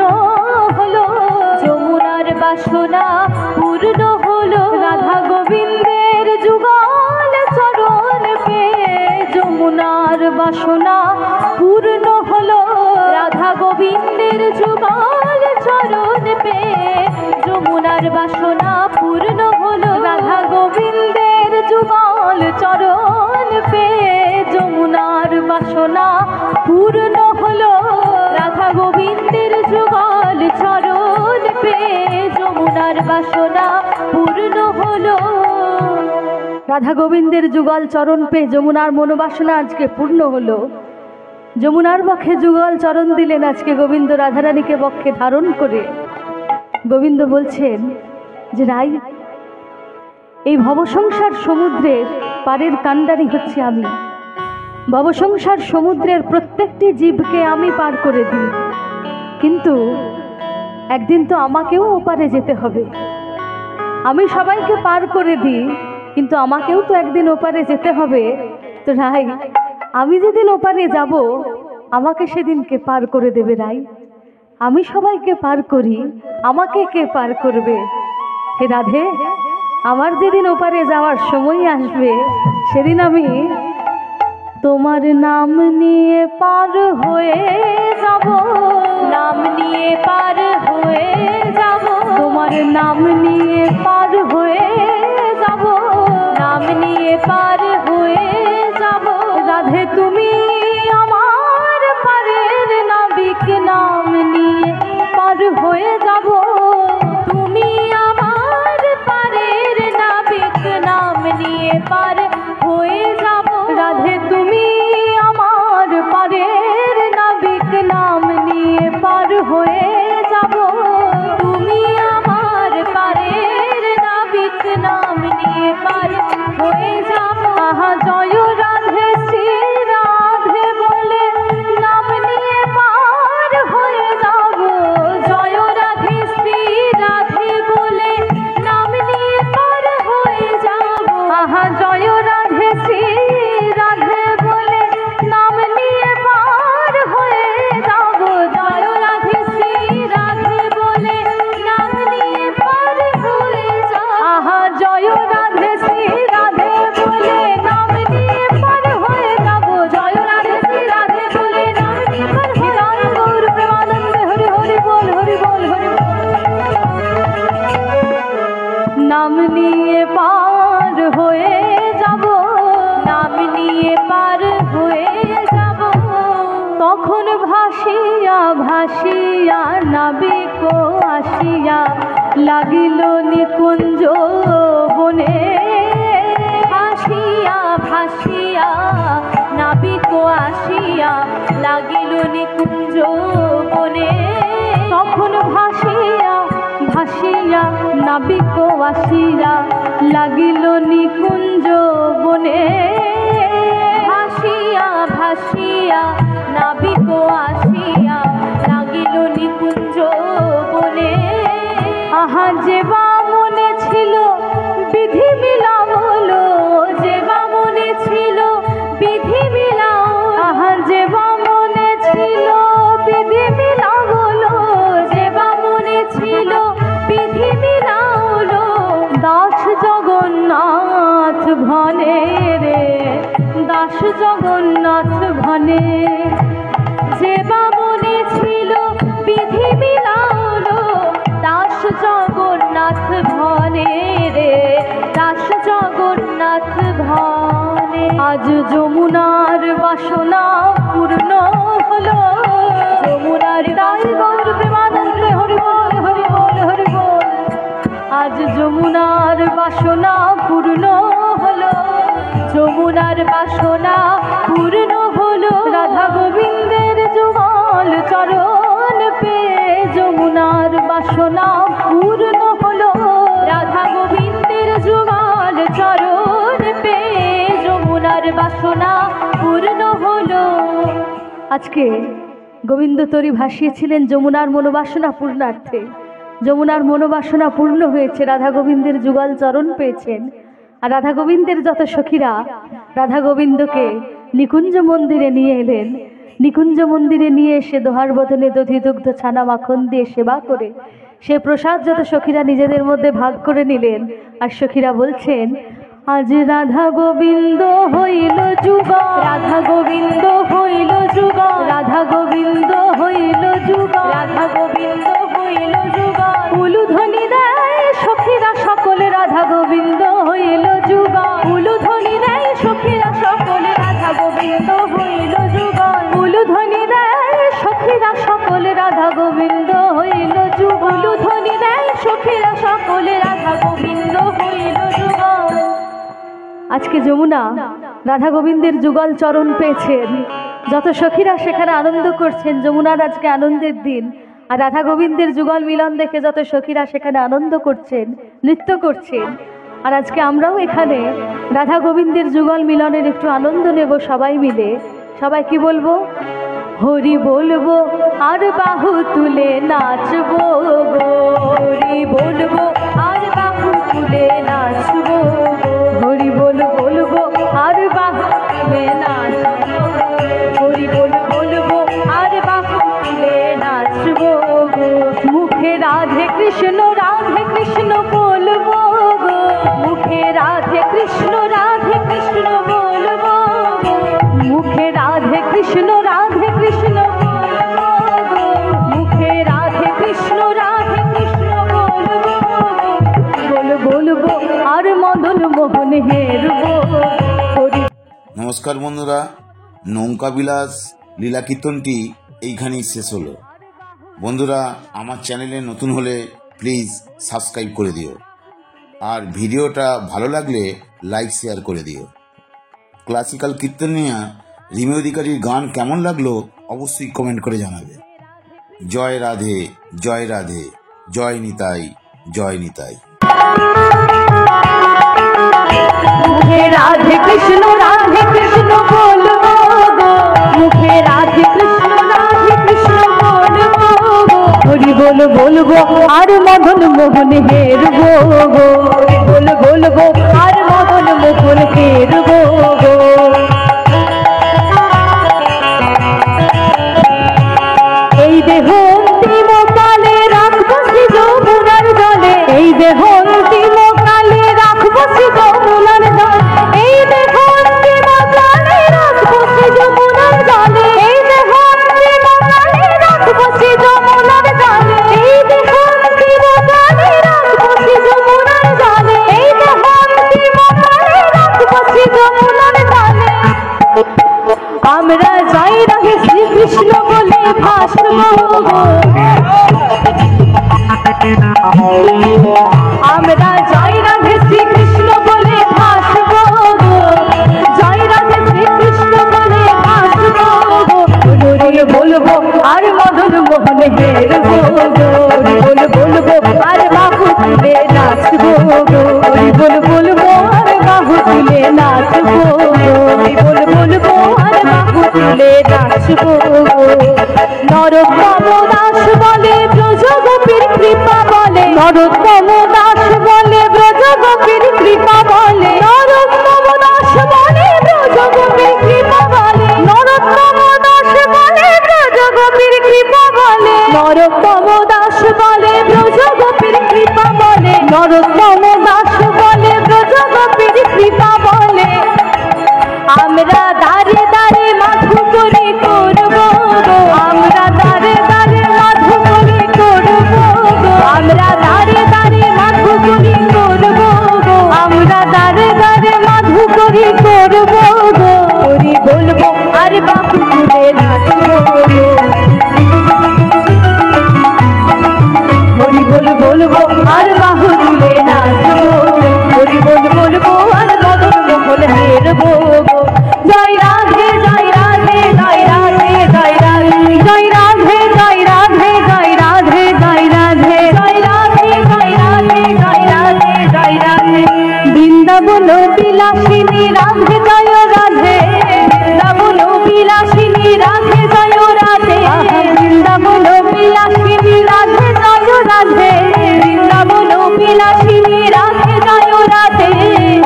হলো, যমুনার বাসনা পূর্ণ হলো, রাধা গোবিন্দের যুগল চরণ পেয়ে যমুনার বাসনা পূর্ণ হলো, রাধা গোবিন্দের যুগল চরণ পেয়ে যমুনার বাসনা পূর্ণ হলো, রাধা গোবিন্দের যুগল চরণ পেয়ে যমুনার বাসনা পূর্ণ হলো, রাধা গোবিন্দের যুগল চরণ পেয়ে যমুনার বাসনা পূর্ণ হলো। রাধা গোবিন্দের যুগল চরণ পেয়ে যমুনার মনোবাসনা আজকে পূর্ণ হলো। যমুনার বক্ষে যুগল চরণ দিলেন আজকে গোবিন্দ রাধারানীকে বক্ষে ধারণ করে। গোবিন্দ বলছেন যে রাই, এই ভবসংসার সমুদ্রের পারের কাণ্ডারি হচ্ছে আমি, ভবসংসার সমুদ্রের প্রত্যেকটি জীবকে আমি পার করে দিই, কিন্তু একদিন তো আমাকেও ওপারে যেতে হবে। আমি সবাইকে পার করে দিই, কিন্তু আমাকেও তো একদিন ওপারে যেতে হবে। তো রাই, আমি যেদিন ওপারে যাব আমাকে সেদিনকে পার করে দেবে রাই। আমি সবাইকে পার করি, আমাকে কে পার করবে? হে রাধে, আমার যেদিন ওপারে যাওয়ার সময় আসবে সেদিন আমি তোমার নাম নিয়ে পার হয়ে যাব, নাম নিয়ে পার হয়ে যাব, তোমার নাম নিয়ে পার হয়ে যাব, নাম নিয়ে পার হয়ে যাব। রাধে তুমি আমার পারের নাবিক, নাম নিয়ে পার হয়ে যাব, তুমি আমার পারের নাবিক, নাম নিয়ে পার হয়ে যাব। রাধে তুমি আমার পারের নাবিক, নাম ভাসিয়া ভাসিয়া নাবিক আসিয়া লাগিল নিকুঞ্জ বনে। ভাসিয়া ভাসিয়া নাবিক আসিয়া লাগিল নিকুঞ্জ বনে। তখন ভাসিয়া ভাসিয়া নাবিক আসিয়া লাগিল নিকুঞ্জ বনে। ভাসিয়া ভাসিয়া নাবিক আসিয়া লাগিল নিকুঞ্জ বনে। আহা যে বা মনে ছিল বিধি মিলামল, যে বা মনে ছিল বিধি মিলামল। আহা যে বা মনে ছিল বিধি মিলামল, যে বা মনে ছিল বিধি মিলামল। দাস জগন্নাথ ভনে রে, দাস জগন্নাথ ভনে। যে বা মনে ছিল বিধি মিলামল, দাস জগন্নাথ ভনে রে, দাস জগন্নাথ ভনে। আজ যমুনার বাসনা পূর্ণ হলো, যমুনার দাই গৌর প্রেমানন্দে হরি বল হরি বল হরি বল। আজ যমুনার বাসনা পূর্ণ হলো, যমুনার বাসনা পূর্ণ হলো। রাধা গোবিন্দের যুগল চরণ পেয়ে যমুনার বাসনা পূর্ণ হলো। রাধা গোবিন্দের যুগল চরণ পেয়ে যমুনার বাসনা পূর্ণ হলো। আজকে গোবিন্দ তরি ভাসিয়েছিলেন যমুনার মনোবাসনা পূর্ণার্থে। যমুনার মনোবাসনা পূর্ণ হয়েছে, রাধা গোবিন্দের যুগল চরণ পেয়েছেন। আর রাধা গোবিন্দের যত সখীরা রাধা গোবিন্দকে নিকুঞ্জ মন্দিরে নিয়ে এলেন। নিকুঞ্জ মন্দিরে নিয়ে এসে দোহার বদনে দধি দুগ্ধ ছানা মাখন দিয়ে সেবা করে সে প্রসাদ যত সখীরা নিজেদের মধ্যে ভাগ করে নিলেন। আর সখীরা বলছেন, আজ রাধা গোবিন্দ হইল যুগল, রাধা গোবিন্দ হইল যুগল, রাধা গোবিন্দ হইল যুগল, রাধা গোবিন্দ হইল যুগল। উলুধ্বনি দেয় সখীরা সকলে রাধা গোবিন্দ হইল যুগল। উলুধ্বনি দেয় সখীরা সকলে রাধা গোবিন্দ হইল যুগল। উলুধ্বনি দেয় সখীরা সকলে রাধা গোবিন্দ হইল যুগল। উলুধ্বনি দেয় সখীরা সকলে রাধা গোবিন্দ হইল যুগল। আজকে যমুনা রাধা গোবিন্দের যুগল চরণ পেয়েছেন। যত সখীরা সেখানে আনন্দ করছেন, যমুনার আজকে আনন্দের দিন। আর রাধা গোবিন্দের যুগল মিলন দেখে যত সখীরা সেখানে আনন্দ করছেন, নৃত্য করছেন। আর আজকে আমরাও এখানে রাধা গোবিন্দের যুগল মিলনের একটু আনন্দ নেব সবাই মিলে। সবাই কি বলবো? হরি বলবো আর বাহু তুলে নাচবো গো, হরি বলবো আর বাহু তুলে নাচবো। হরি বলবো আর বাহু তুলে নাচবো, হরি বলবো আর বাহু তুলে নাচবো গো। মুখে রাধে কৃষ্ণ বলবো গো, মুখে রাধে কৃষ্ণ বলবো গো। মুখে রাধে কৃষ্ণ বলবো গো, মুখে রাধে কৃষ্ণ বলবো গো। বলবো আর মদন মোহন হেরবো। নমস্কার বন্ধুরা, নৌকা বিলাস লীলা কীর্তনটি এইখানেই শেষ হলো। বন্ধুরা, আমার চ্যানেলে নতুন হলে প্লিজ সাবস্ক্রাইব করে দিও, আর ভিডিওটা ভালো লাগলে লাইক শেয়ার করে দিও। ক্লাসিক্যাল কীর্তনিয়া রিমি অধিকারীর গান কেমন লাগলো অবশ্যই কমেন্ট করে জানাবে। জয় রাধে, জয় রাধে, জয় নিতাই, জয় নিতাই। মুখে রাধে কৃষ্ণ বলবো গো, মুখে রাধে কৃষ্ণ বলবো গো। হরি বলবো আর মদন মোহন হেরবো গো, বলবো আর মদন মোহন হেরবো গো। এই দেহ অন্তিম কালে রাখবো শ্রী যমুনার জলে, এই দেহ অন্তিম কালে রাখবো শ্রী যমুনার জলে। এই দেহ অন্তিম কালে রাখবো শ্রী যমুনার জলে, এই দেহ অন্তিম কালে রাখবো শ্রী যমুনার জলে। এই দেহ অন্তিম কালে রাখবো শ্রী যমুনার জলে, এই দেহ অন্তিম কালে রাখবো শ্রী যমুনার জলে। আমরা যাই রাহে শ্রীকৃষ্ণ বলে আমরা জয় রাধে শ্রীকৃষ্ণ বলে ভাসবো গো, জয় রাধে শ্রীকৃষ্ণ বলে ভাসবো গো, হরি বলবো আর মদন মোহন হেরবো গো, বলবো আর বাহু তুলে নাচবো গো, বলবো আর বাহু তুলে নাচবো গো, বলবো আর বাহু তুলে নাচবো গো। নরোত্তম দাস বলে ব্রজ গোপীর কৃপা বলে, নরোত্তম দাস বলে ব্রজ গোপীর কৃপা বলে, নরোত্তম দাস বলে ব্রজ গোপীর কৃপা বলে, নরোত্তম দাস বলে ব্রজ গোপীর কৃপা বলে, নরোত্তম দাস বলে ব্রজ গোপীর কৃপা বলে, নরোত্তম দাস বলে ব্রজ গোপীর কৃপা বলে। আমরা দাঁড়ে দাঁড়ে মাধু করে করবো গো, আমরা দাঁড়ে দাঁড়ে মাধু করে করবো গো, আমরা দাঁড়ে দাঁড়ে মাধু করে করবো গো, আমরা দাঁড়ে দাঁড়ে মাধু করে করবো গো, হরি বলবো আর বাহু তুলে নাচবো গো, হরি বলবো আর বাহু তুলে নাচবো, হরি বলবো আর মদন মোহন হেরবো গো। জয় রাধে জয় রাধে জয় রাধে জয় রাধে জয় রাধে জয় রাধে জয় রাধে জয় রাধে জয় রাধে জয় রাধে জয় রাধে জয় রাধে। বৃন্দাবন বিলাসিনী রাধে জয় রাধে, বৃন্দাবন বিলাসিনী রাধে জয় রাধে, বৃন্দাবন বিলাসিনী রাধে জয় রাধে, বৃন্দাবন বিলাসিনী রাধে জয় রাধে।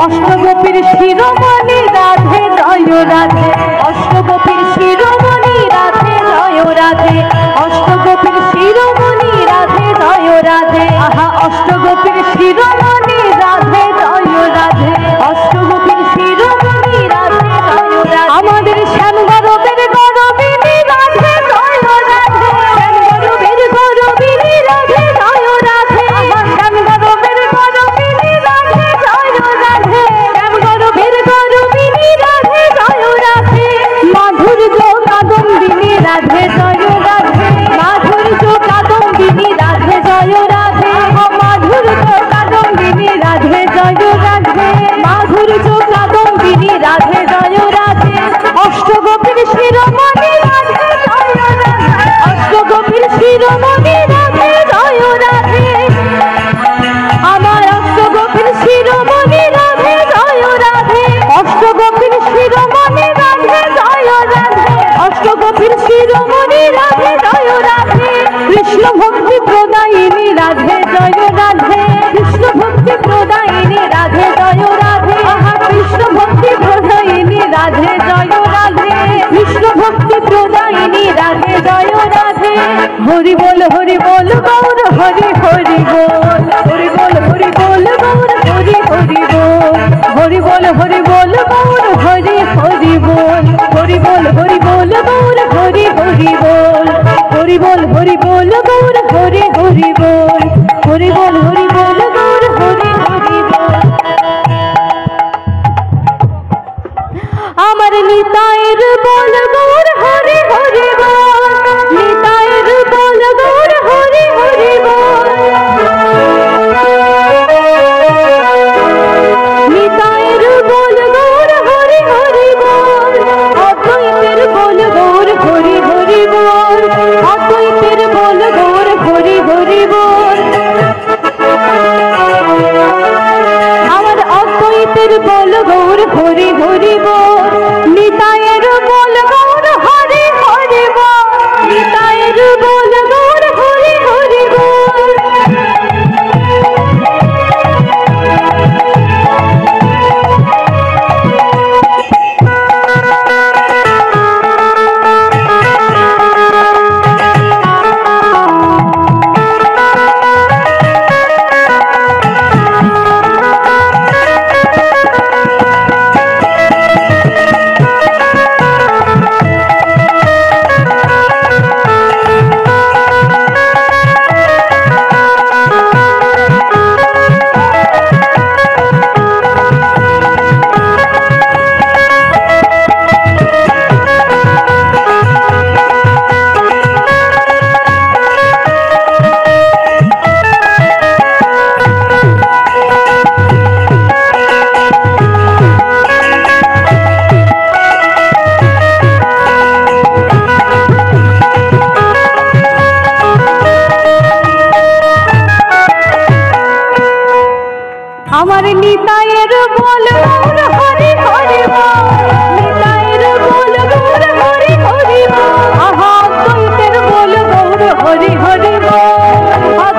অষ্টগোপীর শিরোমণি রাধে জয় রাধে, অষ্টগোপীর শিরোমণি রাধে জয় রাধে, অষ্টগোপীর শিরোমণি রাধে জয় রাধে, আহা অষ্টগোপীর শিরোমণি রাধে জয় রাধে, অষ্টগোপীর শিরোমণি রাধে জয় রাধে। আমাদের শ্যাম গরবের গরবিনী রাধে জয় রাধে, শ্যাম গরবের গরবিনী রাধে জয় রাধে, শ্যাম গরবের গরবিনী রাধে জয় রাধে, শ্যাম গরবের গরবিনী রাধে জয় রাধে। মাধুর্য কাদম্বিনী রাধে জয় রাধে, মাধুর্য কাদম্বিনী রাধে জয় রাধে, মাধুর্য কাদম্বিনী রাধে জয় রাধে, মাধুর্য কাদম্বিনী রাধে জয় রাধে। অষ্টগোপীর শিরোমণি রাধে জয় রাধে, অষ্টগোপীর শিরোমণি রাধে জয় রাধে, আমার অষ্টগোপীর শিরোমণি রাধে জয় রাধে, অষ্টগোপীর শিরোমণি রাধে জয় রাধে, অষ্টগোপীর শিরোমণি রাধে জয় রাধে। কৃষ্ণ ভক্তি প্রদায়িনী রাধে জয় রাধে, কৃষ্ণ ভক্তি প্রদায়িনী রাধে জয় রাধে, আহা কৃষ্ণ ভক্তি প্রদায়িনী রাধে জয় রাধে, কৃষ্ণ ভক্তি প্রদায়িনী রাধে জয় রাধে। হরি বল গৌর হরি হরি বল, হরি বল গৌর হরি হরি বল, হরি বল গৌর হরি হরি বল, হরি বল গৌর হরি হরি বল, হরি বল গৌর হরি হরি বল, হরি বল গৌর হরি হরি বল। আমার নিতাইয়ের বল গৌর হরি হরি বল, নিতাইয়ের বল গৌর হরি হরি বল, নিতাইয়ের বল গৌর হরি হরি বল, অদ্বৈতের বল গৌর হরি হরি বল, অদ্বৈতের বল নিতাইয়ের বল গৌর হরি হরি বল, নিতাইয়ের বল গৌর হরি হরি বল। আহা দ্বৈতের বল গৌর হরি হরি বল,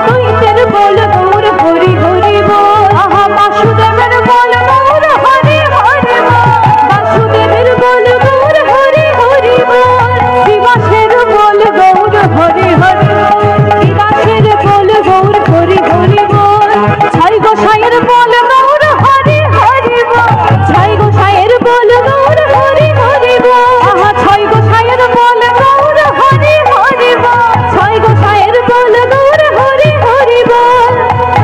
দ্বৈতের বল গৌর হরি হরি বল। আহা বাসুদেবের বল গৌর হরি হরি বল, বাসুদেবের বল গৌর হরি হরি বল। শ্রীবাসের বল গৌর হরি হরি বল, শ্রীবাসের বল গৌর হরি হরি বল। ছয় গোসাইয়ের বল গৌর হরি হরি বল, ছয় গোসাইয়ের বল গৌর হরি হরি বল। আহা ছয় গোসাইয়ের বল গৌর হরি হরি বল, ছয় গোসাইয়ের বল গৌর হরি হরি বল।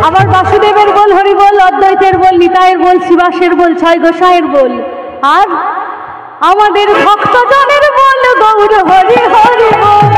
আমার বাসুদেবের বল হরি বল, অদ্বৈতের বল, নিতাইয়ের বল, শিবাসের বল, ছয় গোসাইয়ের বল। আর আমাদের ভক্তজনের বল গৌর হরি হরি বল।